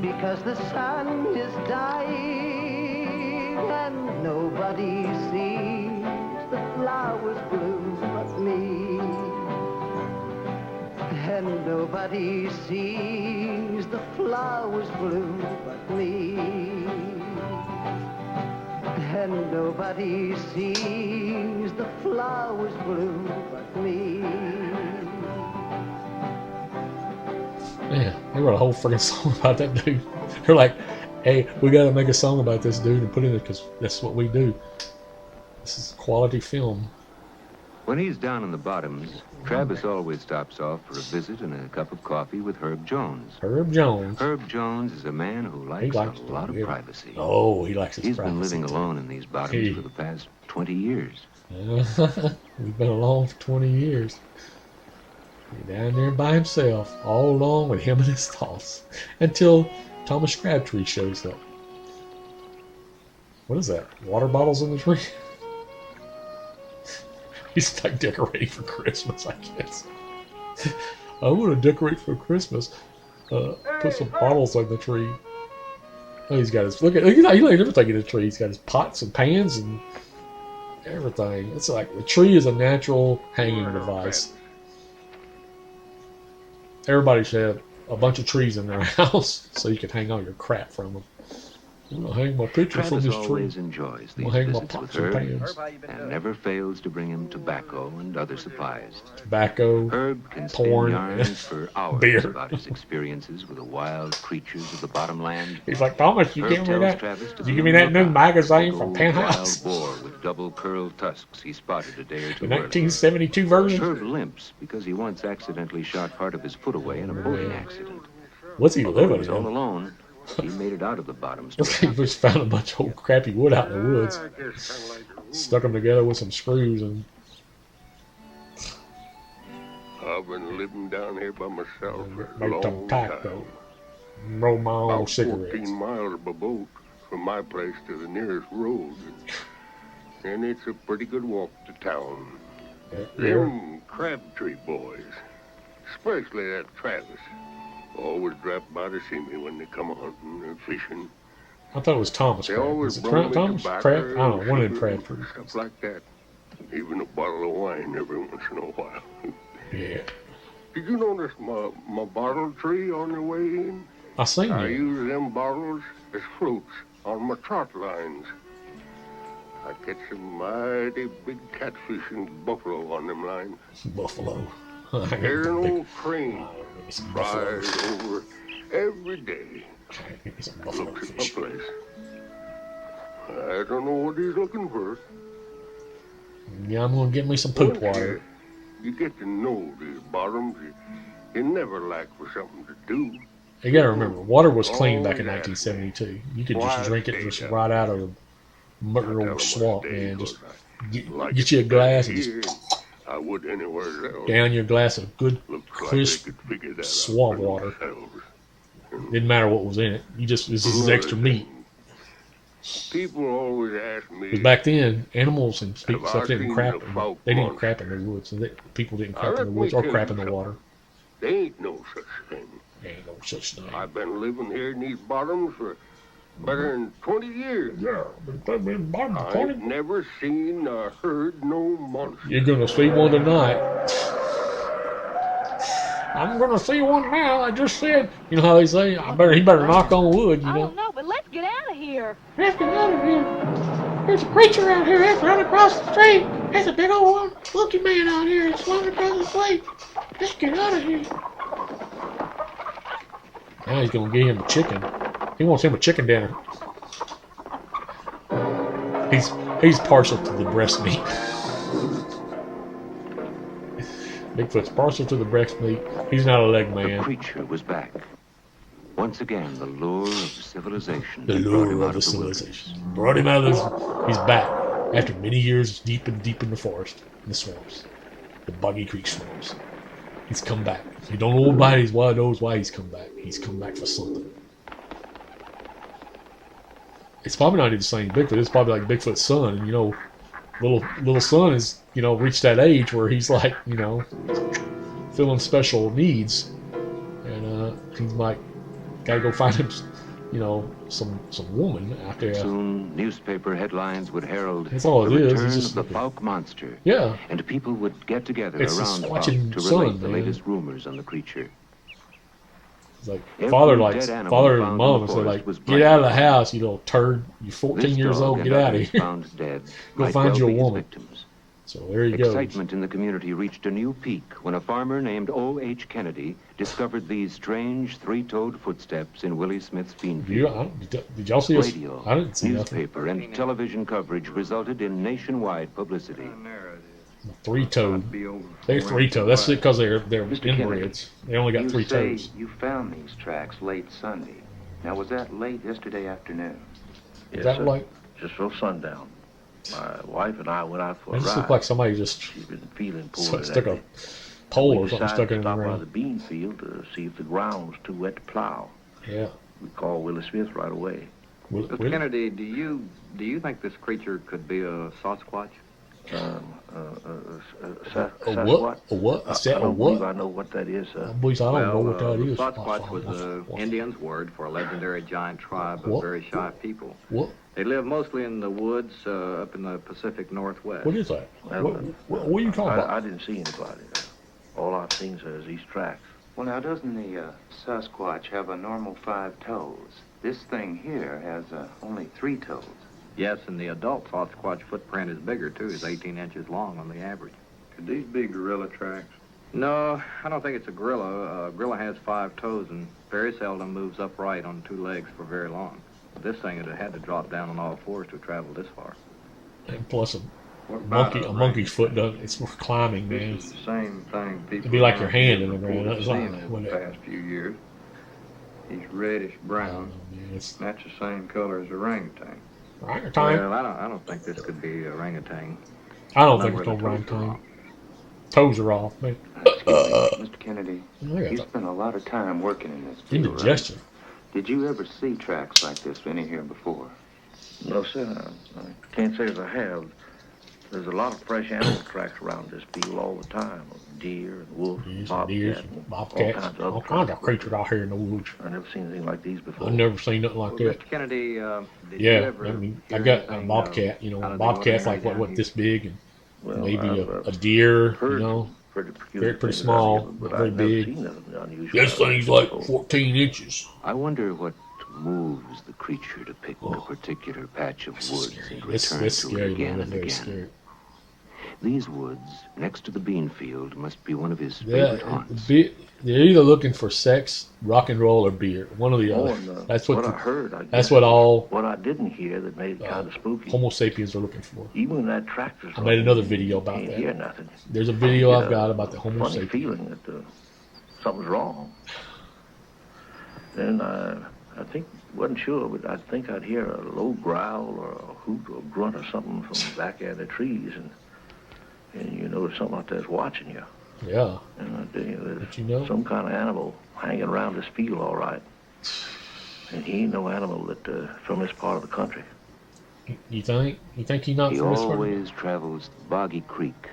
because the sun is dying, and nobody sees the flowers bloom but me, and nobody sees the flowers bloom but me, and nobody sees the flowers bloom but me. Man, they wrote a whole freaking song about that dude. They're like, "Hey, we got to make a song about this dude and put it in it because that's what we do. This is quality film." When he's down in the bottoms, Travis always stops off for a visit and a cup of coffee with Herb Jones. Herb Jones. Herb Jones is a man who likes a lot of privacy. Oh, he likes his He's privacy. been living alone in these bottoms for the past 20 years. We've been alone for 20 years. He's down there by himself, all alone with him and his thoughts, until Thomas Crabtree shows up. What is that? Water bottles in the tree? He's like decorating for Christmas, I guess. I want to decorate for Christmas. Put some bottles on the tree. Oh, he's got his he laid everything in the tree. He's got his pots and pans and everything. It's like the tree is a natural hanging device. Everybody should have a bunch of trees in their house so you can hang all your crap from them. I'm gonna hang my picture from Travis this tree. always enjoys I'm these gonna hang my visits with pots and Herb, pans. and never fails to bring him tobacco and other supplies. Tobacco, Herb can spin porn, yarns for hours beer. about his experiences with the wild creatures of the bottomland. He's like, Thomas, you Herb give me tells that? Travis to You be give me on the that new lookout magazine for from the Penthouse? wild boar with double curled tusks he spotted a day or The two earlier. 1972 version? Herb limps because he once accidentally shot part of his foot away in a boating accident. What's he Although he living was all in? alone, he made it out of the bottoms to Looks like he just found a bunch of old crappy wood out in the woods. Stuck them together with some screws and I've been living down here by myself for a make some long tobacco. time. Roll my own About cigarettes. 14 miles by boat from my place to the nearest road. And it's a pretty good walk to town. Them Crabtree boys, especially that Travis, always drop by to see me when they come hunting or fishing. I thought it was Thomas They Crab. always Is it bring me Thomas tobacco Crab? I don't know. One of them sugar, Crabtrees. stuff like that. Even a bottle of wine every once in a while. Yeah. Did you notice my bottle tree on the way in? I seen I you. use them bottles as floats on my trot lines. I catch some mighty big catfish and buffalo on them lines. Buffalo. There's an old crane Some buffalo. flies over every day. Give me some buffalo Looks at fish. my place. I don't know what he's looking for. Yeah, I'm gonna get me some poop Once water. You get to know these bottoms. You never lack for something to do. You gotta remember, water was clean back in 1972. You could just drink it just right out of the murder old swamp, man. Just get you a glass and just I would anywhere else. down your glass of good, Looks like crisp they could figure that out swamp for water. themselves. Didn't matter what was in it. You just this is extra meat. People always ask me. Because back then, animals and Have I stuff didn't seen crap. the Fouke They didn't Monster? crap in the woods. So people didn't I crap in the reckon woods we or can crap in the do water. There ain't no such thing. There ain't no such thing. I've been living here in these bottoms for better than 20 years. Yeah, but I've been bottom I corner. ain't never seen or heard no monster. You're gonna see one tonight. I'm gonna see one now. I just said. You know how they say? He better knock on wood. You I know. don't know, but let's get out of here. Let's get out of here. There's a creature out here that's running across the street. There's a big old looking man out here that's swimming across the street. Let's get out of here. Now he's gonna get him a chicken. He wants him a chicken dinner. He's partial to the breast meat. Bigfoot's partial to the breast meat. He's not a leg The man. creature was back. Once again, the lure of civilization The had brought him lure out of the of the wilderness. civilization. Brought him out of this. He's back after many years deep and deep in the forest, in the swamps, the Boggy Creek swamps. He's come back. You don't know why knows why he's come back. He's come back for something. It's probably not even the same Bigfoot. It's probably like Bigfoot's son. And, you know, little son is, you know, reached that age where he's like, you know, feeling special needs, and he's like, gotta go find him, you know, some woman out there. Soon, newspaper headlines would herald That's all it the is. return It's just of the like Fouke Monster, Yeah, and people would get together It's the around squatching Fouke to sun, relate the man. latest rumors on the creature. it's like Every father dead father animal and found mom in and the say forest like, was get out of the black. house, you little turd. You're 14 This years dog old. and Get out of others here. found dead Go might find well you a be his woman. victims. So there he goes. Excitement in the community reached a new peak when a farmer named O.H. Kennedy discovered these strange three-toed footsteps in Willie Smith's bean field. Did y'all see this? Radio, I didn't see nothing. newspaper, and television coverage resulted in nationwide publicity. Three-toed. They're three-toed. That's because they're Mr. Kennedy, inbreds. They only got three You say toes. you found these tracks late Sunday. Now, was that late yesterday afternoon? Is that like? Just for sundown. My wife and I went out for It a just ride. looked like somebody just She's been feeling poorly stuck that a day. pole We or something decided stuck to in the stop by the ground. bean field to see if the ground was too wet to plow. Yeah. We called Willie Smith right away. Mr. Kennedy, do you think this creature could be a Sasquatch? A what? A what? Is that I a don't believe what? I know what that is. Boys, I don't know what that is. Sasquatch was the Indians' word for a legendary giant tribe of What? very shy people. What? They live mostly in the woods up in the Pacific Northwest. What is that? Well, What are you talking about? I didn't see anybody. All I've seen is these tracks. Well, now, doesn't the Sasquatch have a normal 5 toes? This thing here has only 3 toes. Yes, and the adult Sasquatch footprint is bigger, too. It's 18 inches long on the average. Could these be gorilla tracks? No, I don't think it's a gorilla. A gorilla has 5 toes and very seldom moves upright on 2 legs for very long. This thing would have had to drop down on all 4s to travel this far. And plus a monkey's foot doesn't. It's for climbing, man. This is the same thing people. It'd be like your hand in the ground. That's That's seen like, in the past few years. He's reddish brown. That's the same color as orangutan. Orangutan? Well, I don't think this could be orangutan. I don't think it's no orangutan. Toes are off, man. Mr. Kennedy, you spent a lot of time working in this field, Indigestion. right? Did you ever see tracks like this any here before? No, sir. I can't say as I have. There's a lot of fresh animal tracks around this field all the time. Deer and wolf, bobcats, all kinds of creatures out here in the woods. I've never seen anything like these before. I've never seen nothing like that. Mr. Kennedy, did Yeah, you ever I mean, I hear got a anything, bobcat. You know, out a of the bobcat's like ordinary what down this big, and Well, maybe I've, a deer. heard You know, pretty pretty small, but very I've never big. seen anything unusual. This thing's like 14 inches. I wonder what moves the creature to pick a particular patch of woods and return This to it scary, again man. and Very again. scary. These woods, next to the bean field, must be one of his Yeah, favorite haunts. they're either looking for sex, rock and roll, or beer. One or the other. That's what I heard. I that's guess. what all What I didn't hear that made it kind of spooky. Homo sapiens are looking for. Even when that tractor's I made another video about can't that. hear nothing. There's a video I I've got about the Homo funny sapiens. feeling that something's wrong. Then I think, wasn't sure, but I think I'd hear a low growl or a hoot or grunt or something from back in the trees, and you know something out there's watching you. Yeah. And I tell you, there's some kind of animal hanging around this field, all right. And he ain't no animal that from this part of the country. You think? You think he's not He from this part? always travels Boggy Creek.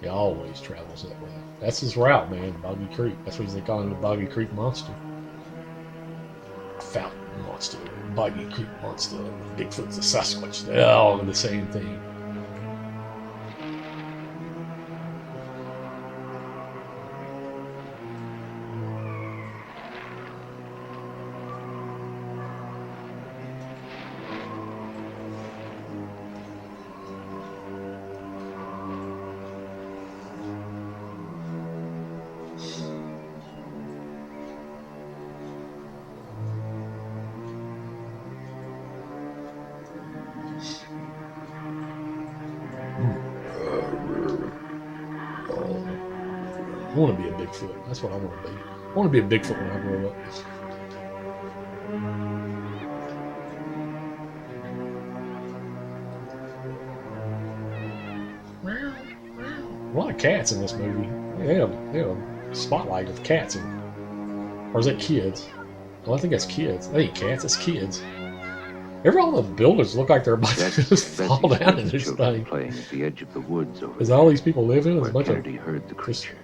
He always travels that way. That's his route, man. Boggy Creek. That's what they call him, the Boggy Creek Monster. Fouke Monster, Boggy Creek Monster, Bigfoot's the Sasquatch. They're all the same thing. I want to be a Bigfoot. That's what I want to be. I want to be a Bigfoot when I grow up. A lot of cats in this movie. They have a spotlight of cats in it. Or is that kids? Well, I think that's kids. That ain't cats, it's kids. All the buildings look like they're about to just fall down in this thing. Playing at the edge of the woods over Is all these people live in? There's a where bunch of Kennedy heard the creature.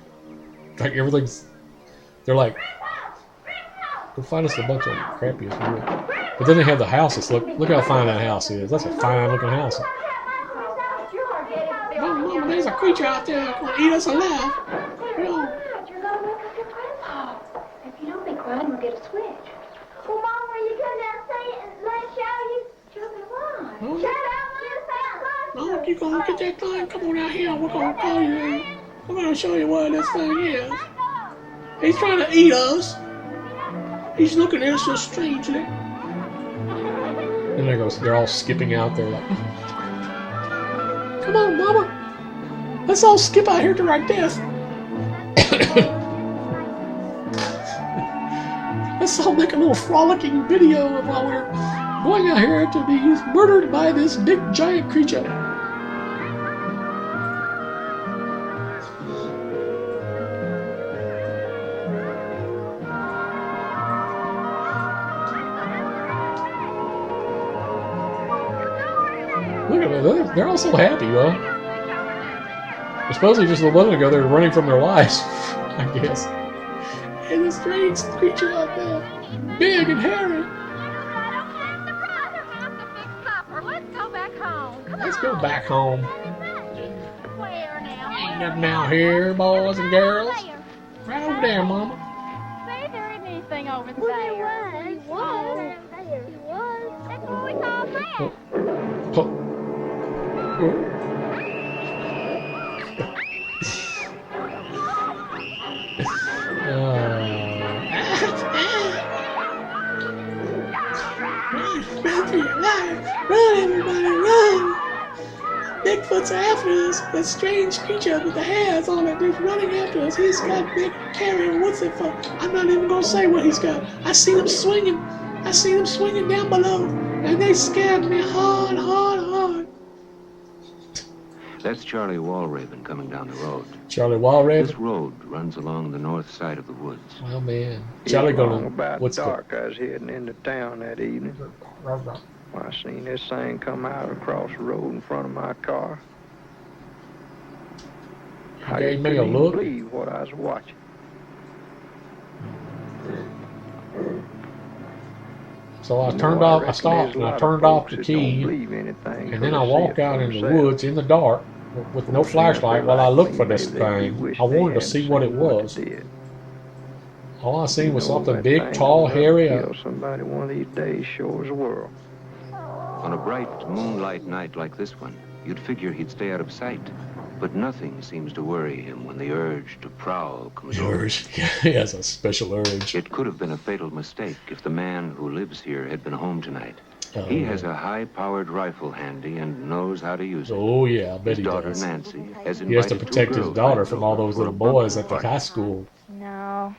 like everything's. They're like, go find us a bunch of crappy as well. But then they have the houses. Look how fine that house is. That's a fine looking house. Oh, there's a creature out there that's going to eat us alive. You're gonna wake up your grandpa. If you don't be quiet, we'll get a switch. Well, Mom, will you come downstairs and let us show you? Show me why? Oh. Shut up, little No, you're going to get that thing. Come on out here. We're going to call you in. I'm going to show you what this thing is. He's trying to eat us. He's looking at us so strangely. And there goes, they're all skipping out there like, come on, Mama. Let's all skip out here to our death. Let's all make a little frolicking video of while we're going out here to be murdered by this big giant creature. Look at them. They're all so happy, huh? Supposedly just a little while ago they were running from their lives, I guess. And this strange creature out there, big and hairy. Let's go back home. Let's go back home. Where now? Nothing out here, boys and girls. Right over there, Mama. See, there isn't anything over there. He was. That's what we call that. Run, everybody, run! Bigfoot's after us. That strange creature with the hairs on it is running after us. He's got big carrier. What's it for? I'm not even gonna say what he's got. I seen him swinging. I seen him swinging down below, and they scared me hard, hard, hard. That's Charlie Walraven coming down the road. Charlie Walraven? This road runs along the north side of the woods. Well, man. Charlie gonna... About what's dark, I was heading into town that evening. I seen this thing come out across the road in front of my car. I gave me a couldn't even look. believe what I was watching. So I turned off, I stopped and I turned off the key, and then I walked out in the woods in the dark with no flashlight while I looked for this thing. I wanted to see what it was. All I seen was something big, tall, hairy. Somebody one of these days shows the world. On a bright moonlight night like this one, you'd figure he'd stay out of sight. But nothing seems to worry him when the urge to prowl comes over. Urge? Yeah, he has a special urge. It could have been a fatal mistake if the man who lives here had been home tonight. He has a high-powered rifle handy and knows how to use it. Oh, yeah, I bet his he daughter, does. Nancy, has He has to invited protect two his girl daughter fighters from all those for little a bumper boys at the fight. high school. No,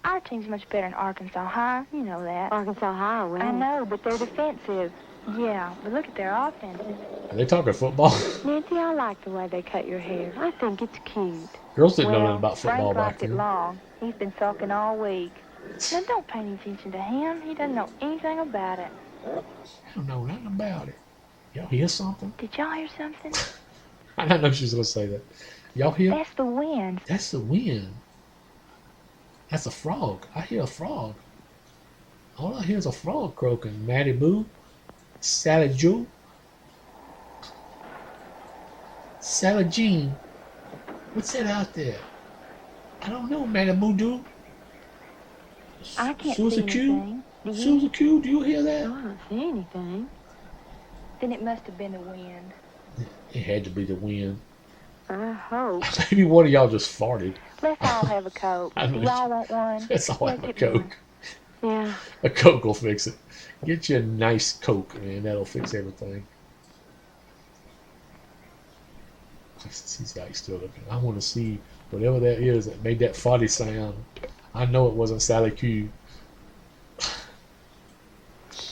our team's much better in Arkansas High. You know that. Arkansas High, well. I know, but they're defensive. Yeah, but look at their offensive. Are they talking football? Nancy, I like the way they cut your hair. I think it's cute. Girls didn't know nothing about Frank football back liked it then. long. He's been sulking all week. Now, don't pay any attention to him. He doesn't know anything about it. I don't know nothing about it. Y'all hear something? Did y'all hear something? I didn't know she was going to say that. Y'all hear? That's the wind. That's the wind. That's a frog. I hear a frog. All I hear is a frog croaking. Matty Boo. Sally Joe. Sally Jean. What's that out there? I don't know, Matty Boo do. I can't Susie see Q? anything. Do you? Susie Q, do you hear that? I don't see anything. Then it must have been the wind. It had to be the wind. I hope. Maybe one of y'all just farted. Let's all have a Coke. I Do mean, y'all want one? Let's all have a get one. Coke. Yeah. A Coke will fix it. Get you a nice Coke, man. That'll fix everything. He's like still looking. I want to see whatever that is that made that farty sound. I know it wasn't Sally Q.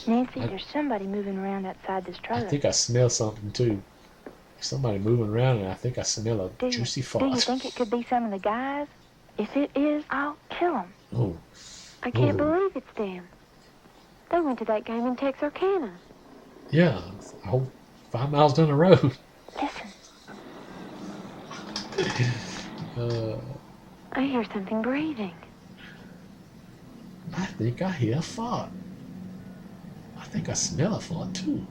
Nancy, there's somebody moving around outside this I trailer. think I smell something too. Somebody moving around, and I think I smell a Do juicy you fart. think it could be some of the guys? If it is, I'll kill them. Oh. I can't Oh. believe it's them. They went to that game in Texarkana. Yeah, I hope 5 miles down the road. I hear something breathing. I think I hear a fart. I think I smell a fart too.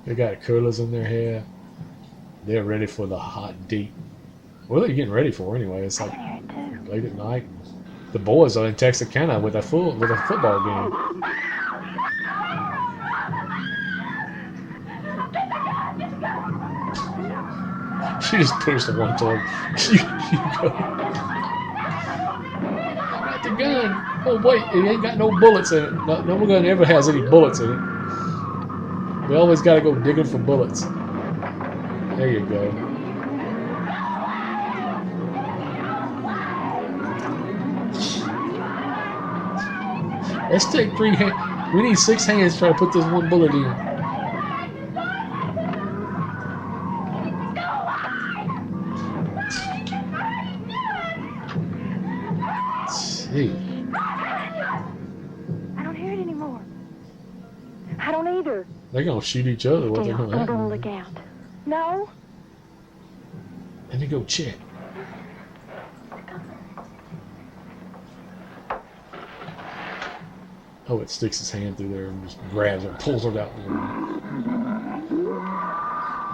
They got curlers in their hair. They're ready for the hot deep. What are they getting ready for anyway? It's like late at night. The boys are in Texarkana with a football game. She just pushed the one toward. You go. I got the gun. Oh wait, it ain't got no bullets in it. No gun ever has any bullets in it. We always got to go digging for bullets. There you go. Let's take 3 hands. We need 6 hands to try to put this one bullet in. Gee. I don't hear it anymore. I don't either. They're gonna shoot each other. What they're I'm gonna gonna happen? look out. No. Let me go check. Oh, it sticks its hand through there and just grabs her and pulls her out.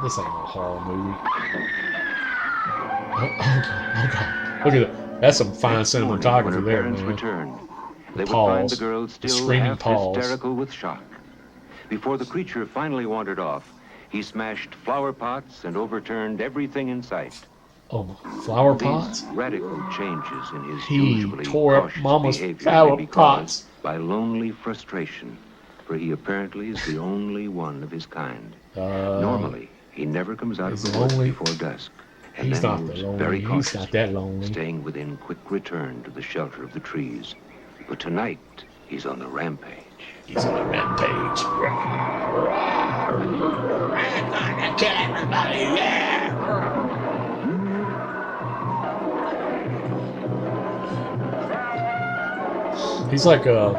This ain't no horror movie. Oh God. Look at that. That's some fine cinematography there, man. Returned, they would Paws. find the girl still Screaming half paws. hysterical with shock. Before the creature finally wandered off, he smashed flower pots and overturned everything in sight. Oh, flower pots? These radical changes in his He usually tore up cautious Mama's behavior flower may be pots. caused by lonely frustration, for he apparently is the only one of his kind. Normally, he never comes out of the woods before dusk, and He's then not moves that lonely. very He's cautiously, not that lonely. staying within quick return to the shelter of the trees. But tonight, he's on the rampage. He's on a rampage. I kill everybody, yeah! He's like I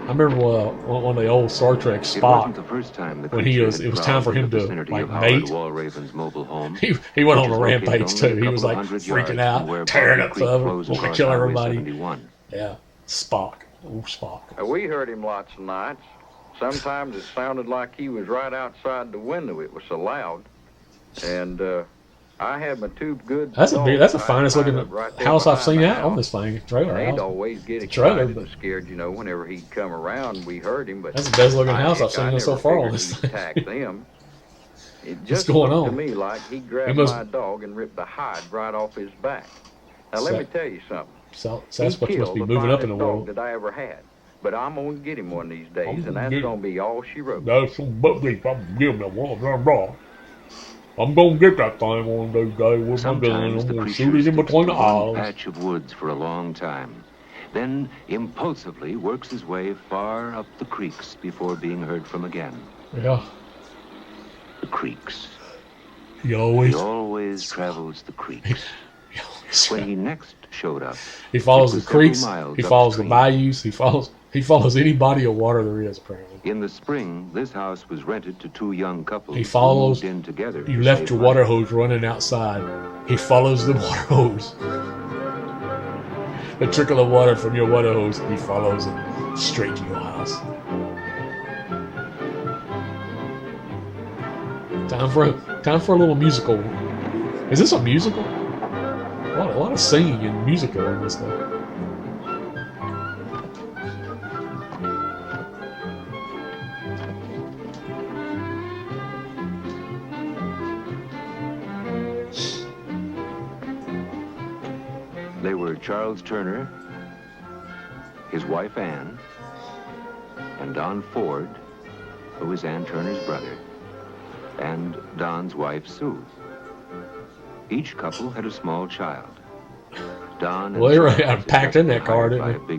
remember one of the old Star Trek Spock. The first time the when it was time for him to like mate. He went on a rampage too. He was like freaking out, tearing up stuff, wanting to kill everybody. Yeah, Spock. Old Spock. We heard him lots of nights. Sometimes it sounded like he was right outside the window. It was so loud. And I had my two good. That's the finest looking house I've seen out on this thing trailer. They'd always get excited and scared, you know, whenever he'd come around. We heard him, but that's the best looking house I've seen so far on this thing. Attack them. It just What's going looked on? to me like he grabbed my dog and ripped the hide right off his back. Now let me tell you something. Sasquatch must be moving up in the world. That I ever had. But I'm going to get him one of these days, and that's going to be all she wrote. That's some bubbly. I'm giving him one. I'm going to get that thing one of those days with my gun. I'm going to shoot it in between the eyes. Patch of woods for a long time. Then, impulsively, works his way far up the creeks before being heard from again. Yeah. The creeks. He always travels the creeks. When he next showed up, he follows the creeks, he follows the bayous, he follows any body of water there is, apparently. In the spring, this house was rented to two young couples he follows, who moved in together. You left your water hose running outside. He follows the water hose. The trickle of water from your water hose, he follows it straight to your house. Time for a little musical. Is this a musical? A lot of singing and musical in this thing. They were Charles Turner, his wife Ann, and Don Ford, who was Ann Turner's brother, and Don's wife Sue. Each couple had a small child. Don well, they were packed in that car, didn't they?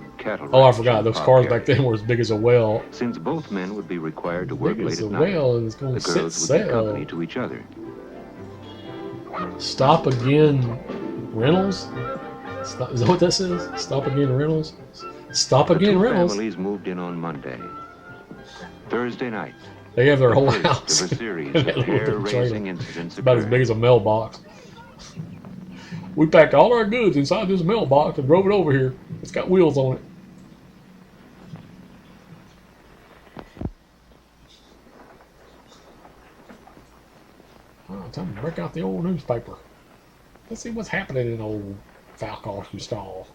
Oh, I forgot. Those cars back then were as big as a well. Since both men would be required to work late at night, the girls would be company to each other. Stop Again Rentals? Is that what that says? Stop Again Rentals? Stop Again Rentals. The families moved in on Monday. Thursday night, they have their whole house. Of a series of hair-raising incidents about as big as a mailbox. We packed all our goods inside this mailbox and drove it over here. It's got wheels on it. Oh, time to break out the old newspaper. Let's see what's happening in old Fouke stall.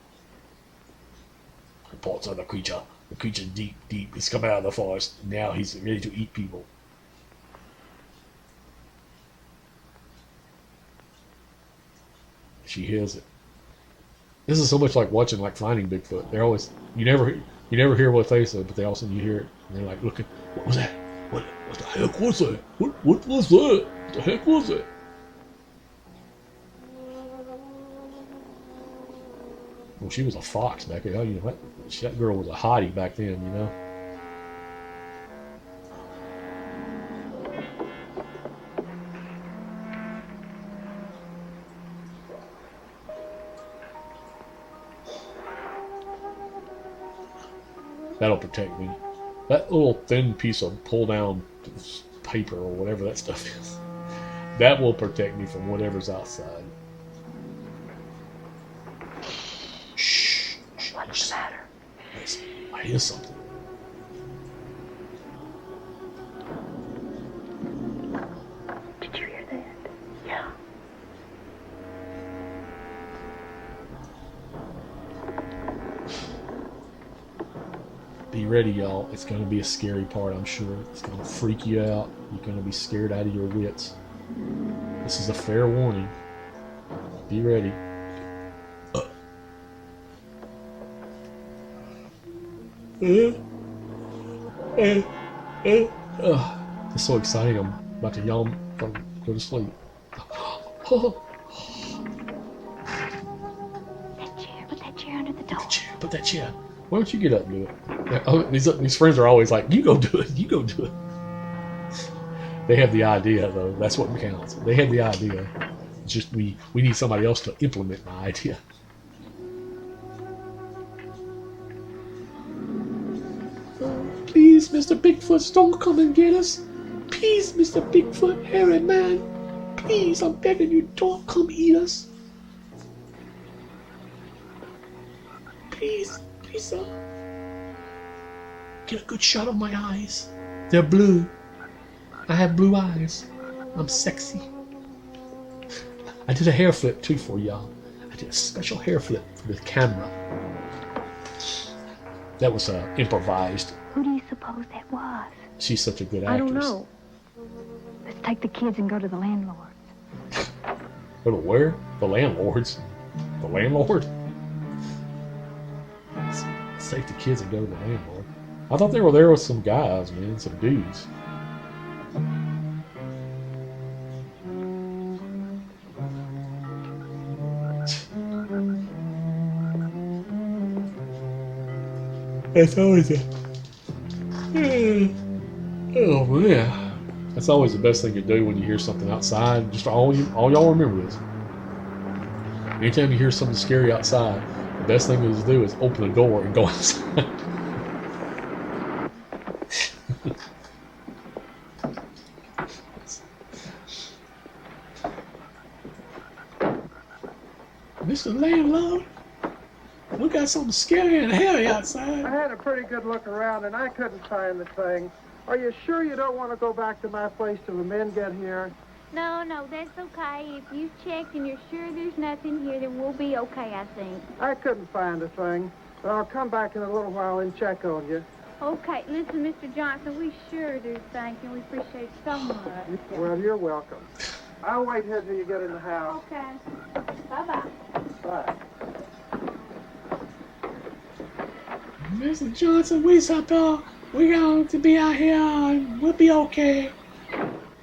Reports of the creature. The creature deep. He's coming out of the forest. Now he's ready to eat people. She hears it. This is so much like watching, like Finding Bigfoot. They're always you never hear what they say, but they also you hear it. And they're like, looking, what was that? What the heck was that? What was that? What the heck was that? Well, she was a fox back then. You know, that girl was a hottie back then. You know. That'll protect me. That little thin piece of pull-down paper or whatever that stuff is, that will protect me from whatever's outside. Shh. What's the matter? I hear something. Be ready, y'all. It's going to be a scary part, I'm sure. It's going to freak you out. You're going to be scared out of your wits. This is a fair warning. Be ready. It's so exciting. I'm about to yawn and go to sleep. That chair under the door. Put that chair. Why don't you get up and do it? Oh, these friends are always like, you go do it. You go do it. They have the idea, though. That's what counts. They have the idea. It's just we need somebody else to implement my idea. Please, Mr. Bigfoot, don't come and get us. Please, Mr. Bigfoot, hairy man. Please, I'm begging you, don't come eat us. Please, sir. Get a good shot of my eyes. They're blue. I have blue eyes. I'm sexy. I did a hair flip, too, for y'all. I did a special hair flip for the camera. That was improvised. Who do you suppose that was? She's such a good actress. I don't know. Let's take the kids and go to the landlord. Go to where? The landlords? The landlord? Let's take the kids and go to the landlord. I thought they were there with some guys, man, some dudes. That's always oh man, that's always the best thing to do when you hear something outside. Just all y'all remember this. Anytime you hear something scary outside, the best thing to do is open the door and go outside. Mr. Landlord, we got something scary and hairy outside. I had a pretty good look around and I couldn't find the thing. Are you sure you don't want to go back to my place till the men get here? No, that's okay. If you checked and you're sure there's nothing here, then we'll be okay, I think. I couldn't find a thing. But I'll come back in a little while and check on you. Okay, listen, Mr. Johnson, we sure do thank you. We appreciate it so much. Well, you're welcome. I'll wait here till you get in the house. Okay. Bye-bye. Bye. Mr. Johnson, we going to be out here and we'll be okay.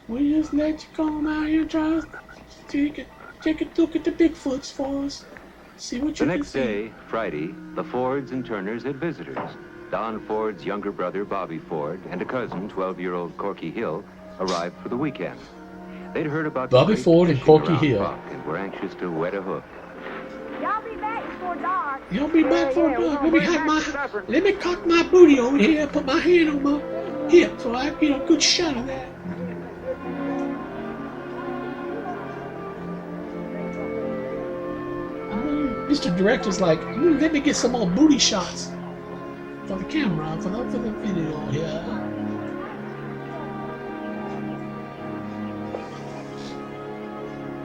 We just let you come out here and try to take a look at the Bigfoots for us. See what you can see. The next day, Friday, the Fords and Turners had visitors. Don Ford's younger brother, Bobby Ford, and a cousin, 12-year-old Corky Hill, arrived for the weekend. They'd heard about Bobby Ford and Corky Hill and were anxious to wet a hook. Y'all be back before dark. Y'all be back for dark. Let me cock my booty over here and put my hand on my hip so I get a good shot of that. Mr. Director's like, let me get some more booty shots for the camera, for the video here.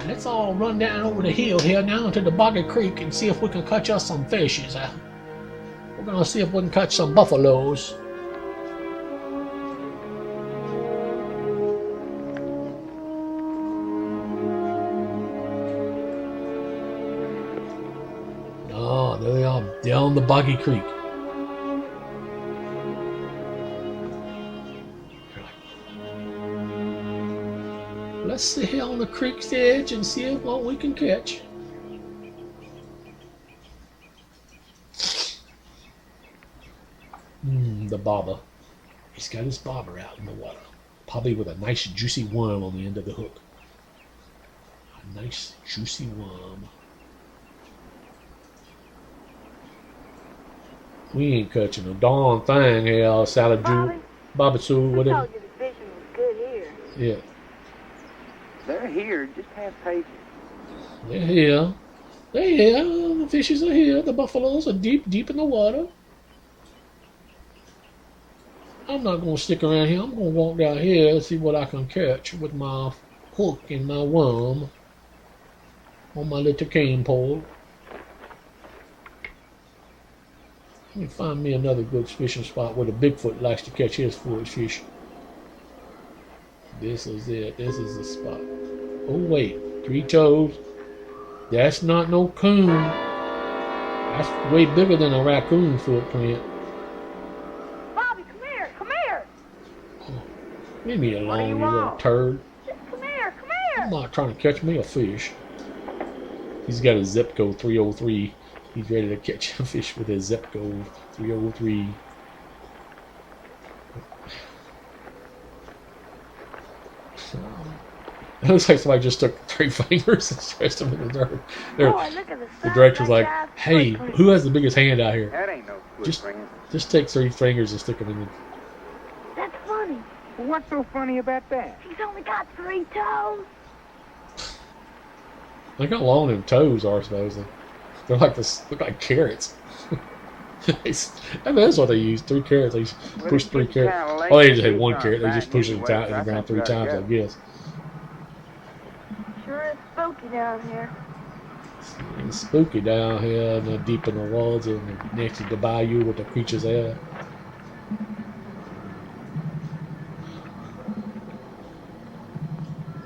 Let's all run down over the hill here now to the Boggy Creek and see if we can catch us some fishes. We're gonna see if we can catch some buffaloes. Oh, there they are, down the Boggy Creek. Let's sit here on the creek's edge and see what we can catch. The bobber. He's got his bobber out in the water. Probably with a nice juicy worm on the end of the hook. A nice juicy worm. We ain't catching a darn thing here, Salad Jew. Bobby Sue, whatever. I told you the fishing was good here. Yeah. They're here. Just have patience. They're here. They're here. The fishes are here. The buffaloes are deep in the water. I'm not going to stick around here. I'm going to walk down here and see what I can catch with my hook and my worm on my little cane pole. Let me find me another good fishing spot where the Bigfoot likes to catch his fish. This is it. This is the spot. Oh wait, 3 toes. That's not no coon. That's way bigger than a raccoon footprint. Bobby, come here, come here. Oh, leave me alone, you little turd. Just come here, come here. I'm not trying to catch me a fish. He's got a zip code 303. He's ready to catch a fish with his zip code 303. It looks like somebody just took 3 fingers and stretched them in the dirt. The director's like, hey, who has the biggest hand out here? That ain't no Just take 3 fingers and stick them in the... That's funny. Well, what's so funny about that? He's only got 3 toes. Look how long them toes are, supposedly. They're like this, look like carrots. I mean, that's what they use. 3 carrots. They just push 3 carrots. Oh, they just had 1 carrot. They just push it in the ground 3 times, I guess. Sure is spooky down here. It's spooky down here, and deep in the woods, and next to the bayou with the creatures there.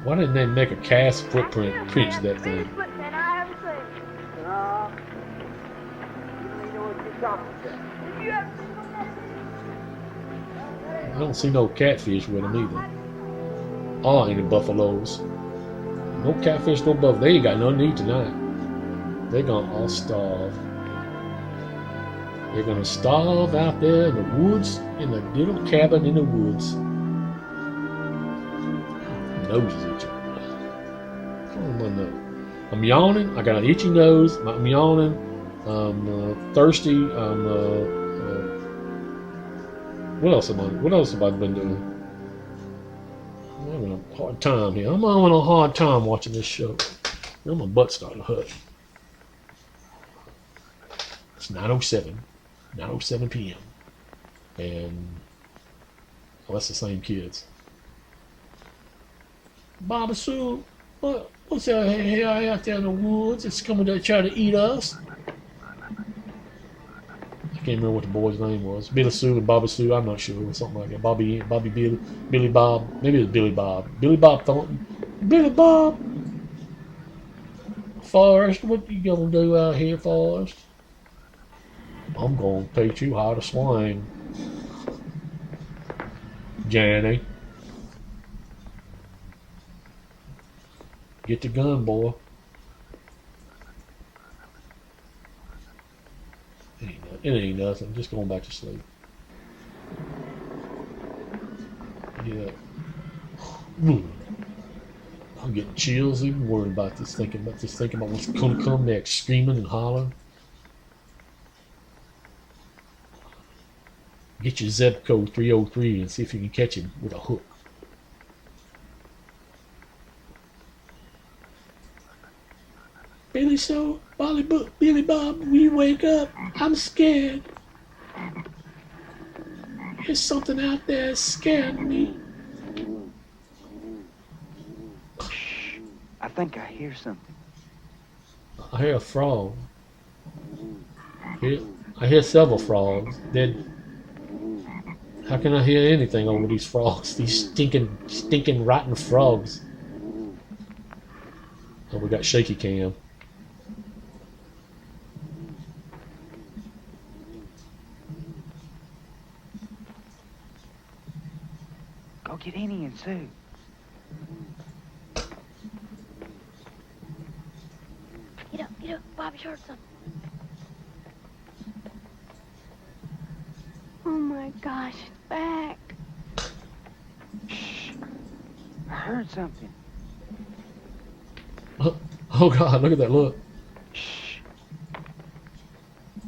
Why didn't they make a cast footprint print that thing? I don't see no catfish with them either. Oh, ain't the buffaloes. No catfish, no buffalo. They ain't got nothing to eat tonight. They're gonna all starve. They're gonna starve out there in the woods, in the little cabin in the woods. Noses itching. I'm yawning. I got an itchy nose. I'm yawning. I'm thirsty. What else have I been doing? I'm having a hard time here. I'm having a hard time watching this show. Now my butt's starting to hurt. It's 9:07 p.m. And that's the same kids. Bobby Sue, what's that here out there in the woods? It's coming to try to eat us. I can't remember what the boy's name was. Billy Sue and Bobby Sue, I'm not sure, or something like that. Bobby Billy, Billy Bob, maybe it was Billy Bob. Billy Bob Thornton. Billy Bob! Forrest, what you gonna do out here, Forrest? I'm gonna teach you how to swing. Janny. Get the gun, boy. It ain't nothing. Just going back to sleep. Yeah. I'm getting chills even worried about this, thinking about what's gonna come next, screaming and hollering. Get your zip code 303 and see if you can catch him with a hook. Billy Sue, Billy Bob, will you wake up? I'm scared. There's something out there scaring me. Shh. I think I hear something. I hear a frog. I hear several frogs. How can I hear anything over these frogs? These stinking, rotten frogs. Oh, we got shaky cam. Go get Annie and Sue. Get up, Bobby heard something. Oh my gosh, it's back. Shh. I heard something. Oh God, look at that look. Shh.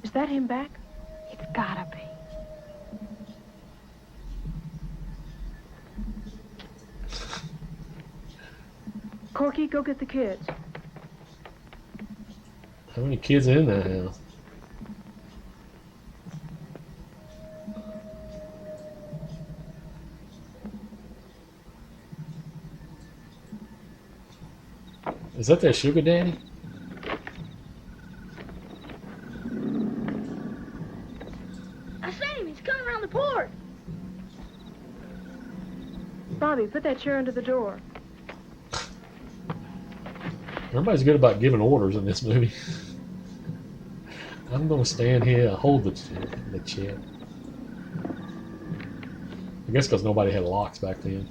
Is that him back? It's gotta be. Corky, go get the kids. How many kids are in that house? Is that their sugar daddy? on the porch. Bobby, put that chair under the door. Everybody's good about giving orders in this movie. I'm gonna stand here and hold the chair. I guess because nobody had locks back then.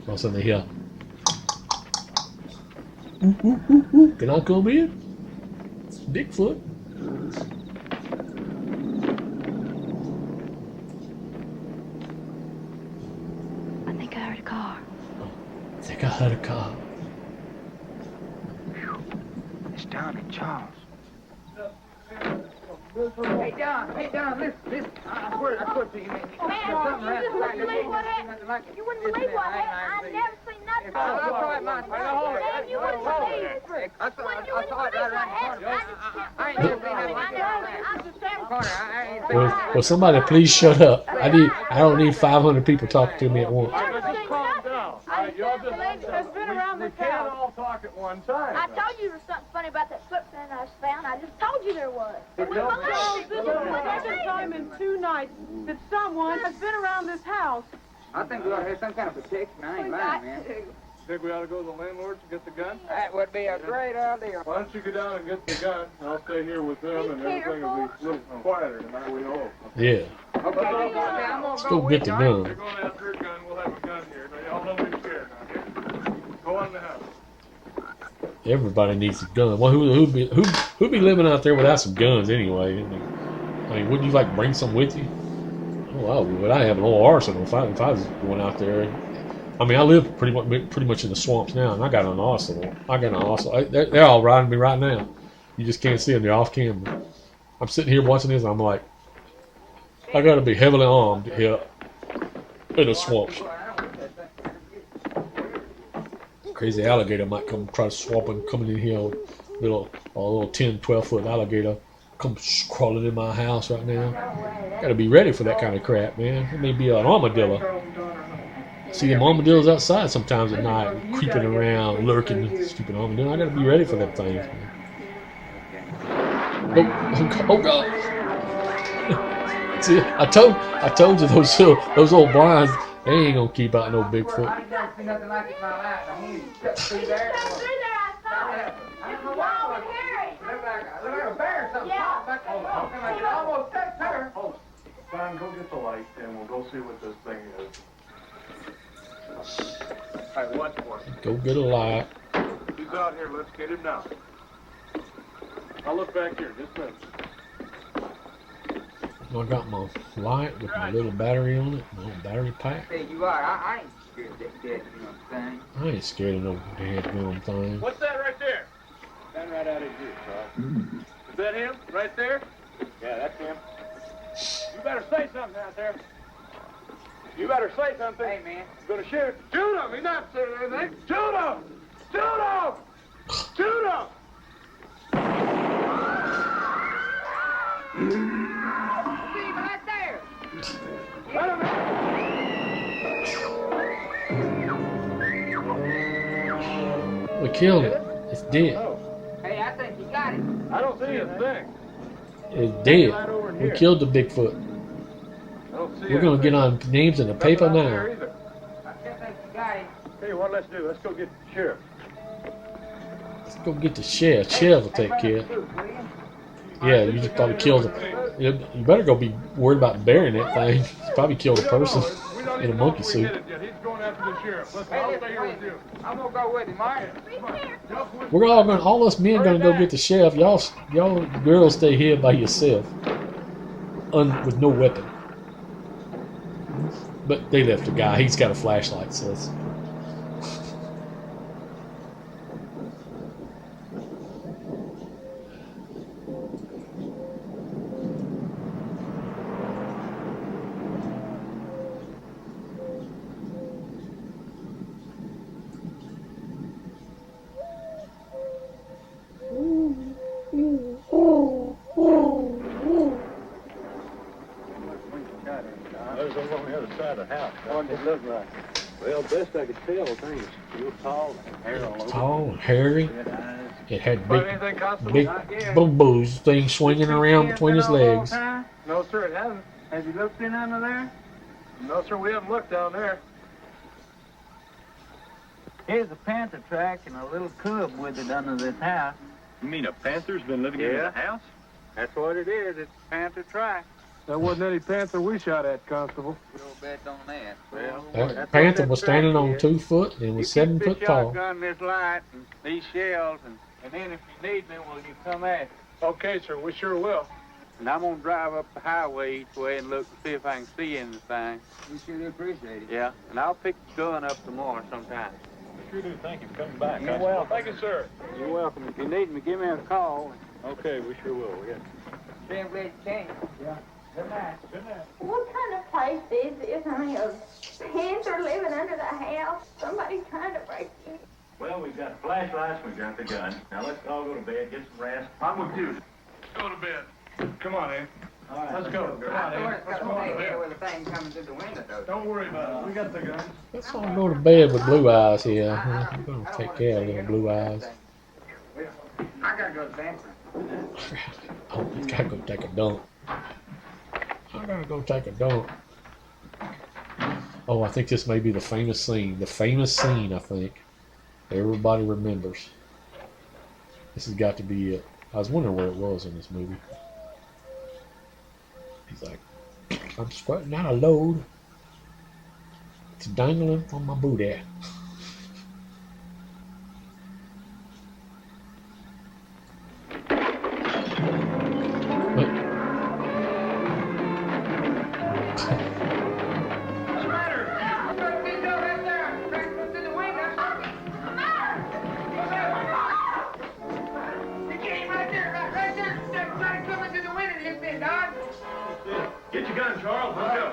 All of a sudden they hear, ooh, ooh, ooh, ooh. Can I come in? It's Bigfoot. I think I heard a car. I think I heard a car. It's Don and Charles. Hey, Don, listen. I swear to you, man. Man, you wouldn't believe what happened. You wouldn't believe what happened. I never seen nothing. That's all right, man. Man, you wouldn't believe it. I saw it right around the corner. I ain't never seen nothing like that. Will somebody please shut up? I don't need 500 people talking to me at once. Just calm down. Y'all just has been around this house. We can't all talk at one time. I told you there was something funny about that footprint I found. I just told you there was. Charles, this is the second time in 2 nights that someone has been around this house. I think we ought to have some kind of protection. I ain't lying, man. Think we ought to go to the landlord to get the gun? That would be a great idea. Why don't you go down and get the gun, and I'll stay here with them, and everything will be a little quieter tonight, we hope. Yeah. Okay, I'm gonna Let's go get the gun. They're going after a gun. We'll have a gun here. Now, y'all don't be scared now, here. Go on in the house. Everybody needs a gun. Well, who'd be living out there without some guns anyway? I mean, wouldn't you like bring some with you? Oh, I would. I have an old arsenal if I was going out there. I mean, I live pretty much in the swamps now, and I got an arsenal. They're all riding me right now. You just can't see them. They're off camera. I'm sitting here watching this, and I'm like, I got to be heavily armed here in the swamps. Crazy alligator might come try to swamp and coming in here. A little 10, 12-foot alligator come crawling in my house right now. Got to be ready for that kind of crap, man. It may be an armadillo. See them armadillos outside sometimes at night, creeping around, lurking, stupid armadillo. I got to be ready for them things, man. Oh God! See, I told you those old blinds, they ain't gonna keep out no Bigfoot. I've never seen nothing like it in my life. I mean, through there. Look like a bear or something. Yeah. It almost touched her. Oh, Don, go get the light, and we'll go see what this thing is. All right, watch for it. Go get a light. He's out here. Let's get him now. I'll look back here. Just a minute. I got my light with my little battery on it, my little battery pack. Hey, you are. I ain't scared of that dead thing. I ain't scared of no dead gum thing. What's that right there? Stand right out of here, Charles. Is that him? Right there? Yeah, that's him. You better say something out there. You better say something. Hey, man. You're gonna shoot. Shoot him! He's not saying anything. Shoot him! Shoot him! Shoot him! See, right there. Let him We killed it. It's dead. Hey, I think you got it. I don't see a thing. It's dead. We killed the Bigfoot. I don't see We're gonna anything. get our names in the paper Nothing out now. there either. I still think you got it. Tell you what, let's do. Let's go get the sheriff. Let's go get the sheriff. Sheriff will take care. Yeah, you just probably killed him. You better go be worried about burying that thing. You probably killed a person in a monkey suit. He's going after the sheriff. Listen, I'll stay here with you. I'm gonna go with him, Mark. We're all us men gonna go get the sheriff. Y'all girls stay here by yourself, with no weapon. But they left the guy. He's got a flashlight, so it's... There's one on the other side of the house. What does it look like? Well, best I could tell, I think it's real tall and hair all over. Tall and hairy. Red eyes. It had Find anything, Constable? big Not yet. boo-boos things swinging around between his legs. No, sir, it hasn't. Has he looked in under there? No, sir, we haven't looked down there. Here's a panther track and a little cub with it under this house. You mean a panther's been living in the house? That's what it is. It's a panther track. That wasn't any panther we shot at, Constable. We'll bet on that. Well, That panther was standing on 2 foot and was 7 foot tall. Shotgun this light and these shells, and then if you need me, will you come at me? Okay, sir, we sure will. And I'm gonna drive up the highway each way and look and see if I can see anything. We sure appreciate it. Yeah, and I'll pick the gun up tomorrow sometime. We sure do thank you for coming back. You're welcome. Thank you, sir. You're welcome. If you need me, give me a call. Okay, we sure will. We got Damn glad you came. Yeah. Good night. Good night. What kind of place is this? I mean, a panther living under the house? Somebody trying to break in. Well, we've got flashlights, we've got the gun. Now let's all go to bed, get some rest. I'm with you. Go to bed. Come on, Ed. All right. Let's go. Come on, Ed. Let's go on to bed. With the thing coming through the window, though. Don't worry about it. We got the gun. Let's all go to bed with blue eyes here. I'm going to take care of little blue eyes. I gotta go to the bathroom. Oh, I gotta go take a dump. I gotta go take a dump. Oh, I think this may be the famous scene. The famous scene, I think. Everybody remembers. This has got to be it. I was wondering where it was in this movie. He's like, I'm squatting out a load. It's dangling on my booty. Get your gun, Charles. Let's go.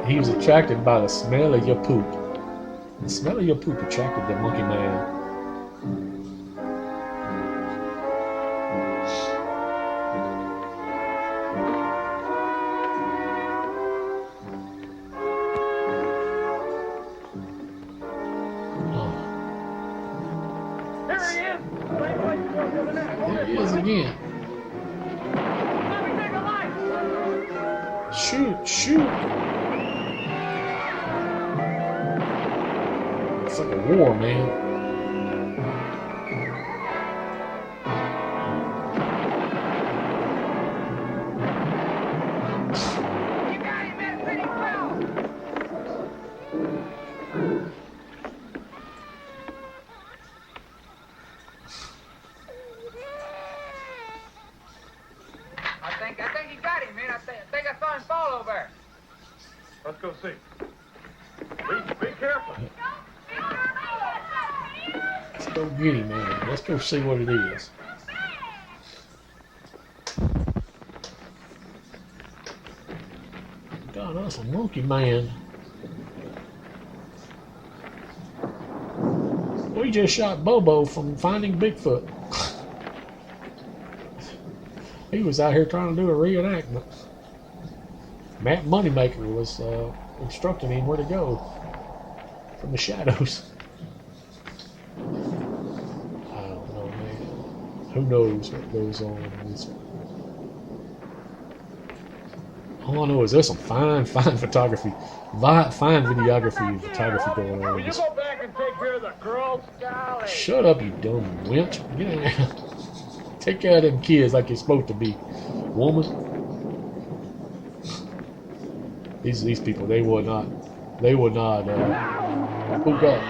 He was attracted by the smell of your poop. The smell of your poop attracted the monkey man. There he is. There he is again. Shoot, shoot. It's like a war, man. I think he got him, man. I think I saw him fall over. Let's go see. Be careful. Let's go get him, man. Let's go see what it is. God, that's a monkey man. We just shot Bobo from Finding Bigfoot. He was out here trying to do a reenactment. Matt Moneymaker was instructing him where to go from the shadows. I don't know, man. Who knows what goes on in this one? All I know is there's some fine photography, fine videography and photography going on. Will you go back and take care of the girls? Golly. Shut up, you dumb wench. Get in there. Take care of them kids like you're supposed to be, woman. These people, they would not, hook up.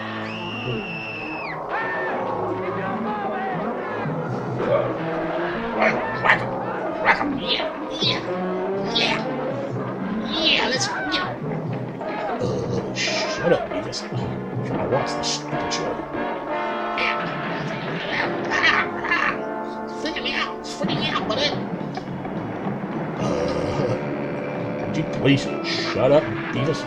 Whack 'em, yeah, let's go. Shut up, you just trying to watch the stupid show. Freaking me out, buddy. Would you please shut up, Beavis?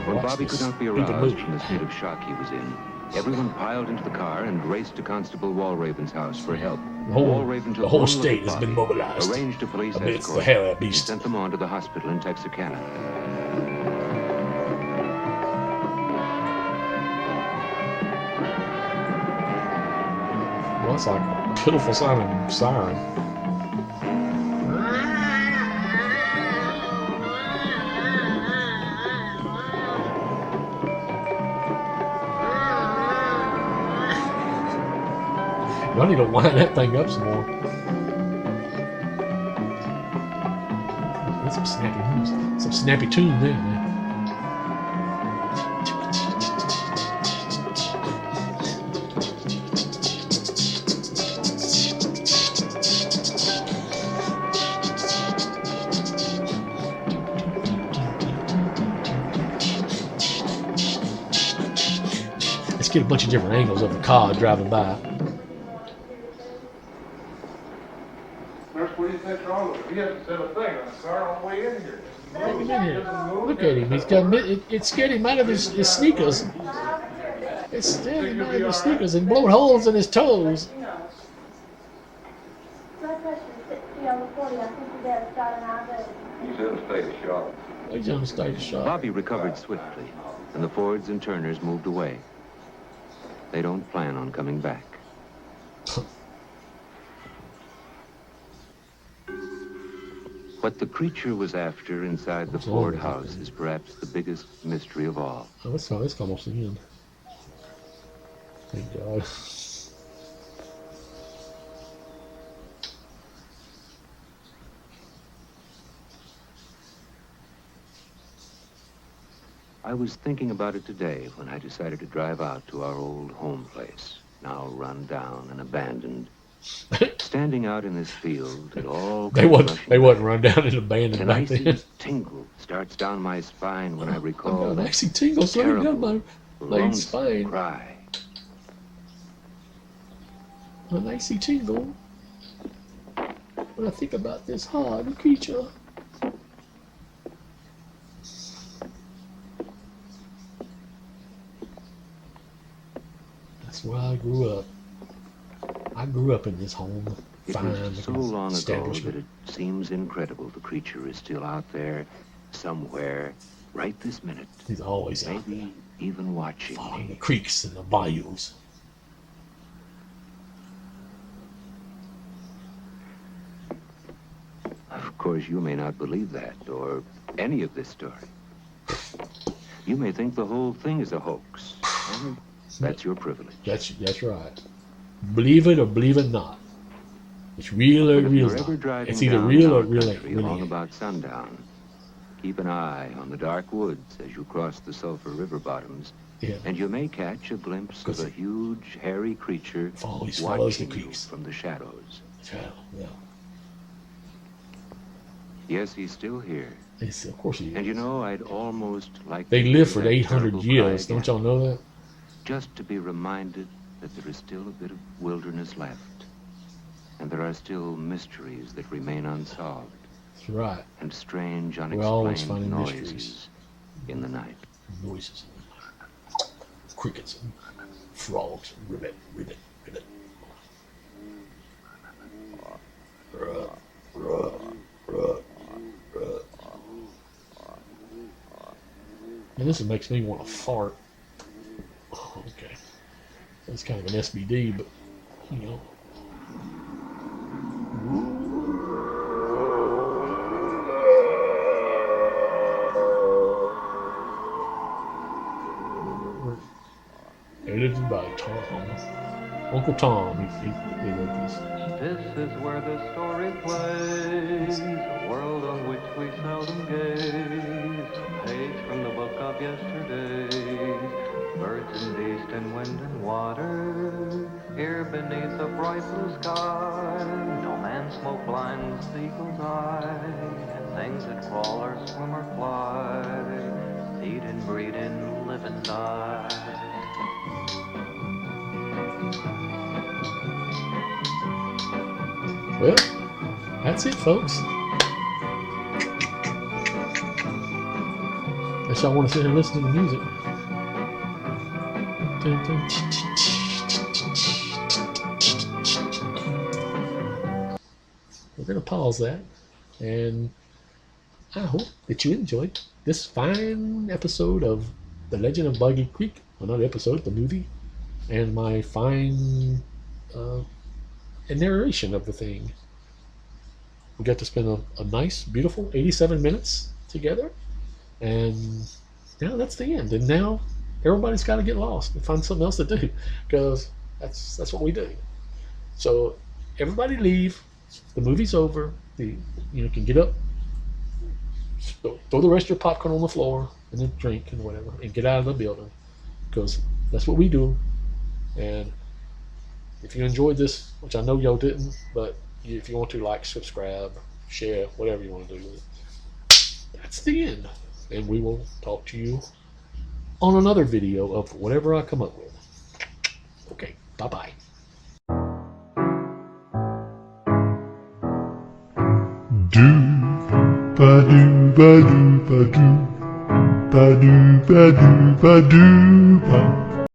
Well, Bobby could not be aroused from the state of shock he was in. Everyone piled into the car and raced to Constable Walraven's house for help. The whole state has been mobilized arranged a police amidst escort, the hell of and beast. sent them on to the hospital in Texarkana. Well, that's like a pitiful sounding siren. I need to wind that thing up some more. That's some snappy tune there, man. Let's get a bunch of different angles of the car driving by. Nurse, what do you think's wrong with him? He hasn't said a thing on the car on the way in here. Look at him. He's got it scared him out of his sneakers. It scared him out of his sneakers and blown holes in his toes. He's in a state of shock. He's in a state of shock. Bobby recovered swiftly, and the Fords and Turners moved away. They don't plan on coming back. What the creature was after inside the Ford house is perhaps the biggest mystery of all. Oh, it's almost the end. Thank God. I was thinking about it today when I decided to drive out to our old home place, now run down and abandoned. Standing out in this field, it all They wasn't run down and abandoned an back icy then. tingle starts down my spine when I recall An that icy tingle running down my lady's spine. cry. An icy tingle when I think about this hard creature. That's where I grew up. I grew up in this home. It was so long ago that it seems incredible the creature is still out there, somewhere, right this minute. He's always out there. Maybe even watching Following me. the creeks and the bayous. Of course, you may not believe that, or any of this story. You may think the whole thing is a hoax. And that's your privilege. That's right. Believe it or believe it not. It's real or But if real you're ever not. driving It's either down real or our real country along ain't. about sundown, keep an eye on the dark woods as you cross the Sulphur River bottoms, Yeah. and you may catch a glimpse of a huge, hairy creature Follows the watching you creeks. from the shadows. Yeah. Yes, he's still here. Yes, of course he is. And you know, I'd almost like They to lived hear for that 800 terrible years. cry Don't y'all know that? just to be reminded that there is still a bit of wilderness left. And there are still mysteries that remain unsolved. That's right. And strange, We're always unexplained finding noises mysteries. in the night. Noises. Crickets and frogs. Ribbit. And this makes me want to fart. Oh, okay. That's kind of an SBD, but, you know. Edited by Tom. Uncle Tom, he wrote this. This is where the story plays, a world on which we seldom gaze. A page from the book of yesterdays, birds and beasts and wind and water, here beneath a bright blue sky. No man's smoke blinds the eagle's eye, and things that crawl or swim or fly, feed and breed and live and die. Well, that's it, folks. Unless y'all want to sit here and listen to the music. Dun, dun. We're going to pause that, and I hope that you enjoyed this fine episode of The Legend of Boggy Creek. Well, not episode, the movie, and my fine narration of the thing. We got to spend a nice, beautiful 87 minutes together, and now that's the end. And now everybody's got to get lost and find something else to do, because that's what we do. So everybody leave. The movie's over. You can get up, throw the rest of your popcorn on the floor, and then drink and whatever, and get out of the building, because that's what we do. And if you enjoyed this, which I know y'all didn't, but if you want to, like, subscribe, share, whatever you want to do with it. That's the end. And we will talk to you on another video of whatever I come up with. Okay, bye-bye. Ba-doo, ba-doo, ba-doo, ba-doo, ba-doo, ba-doo, ba.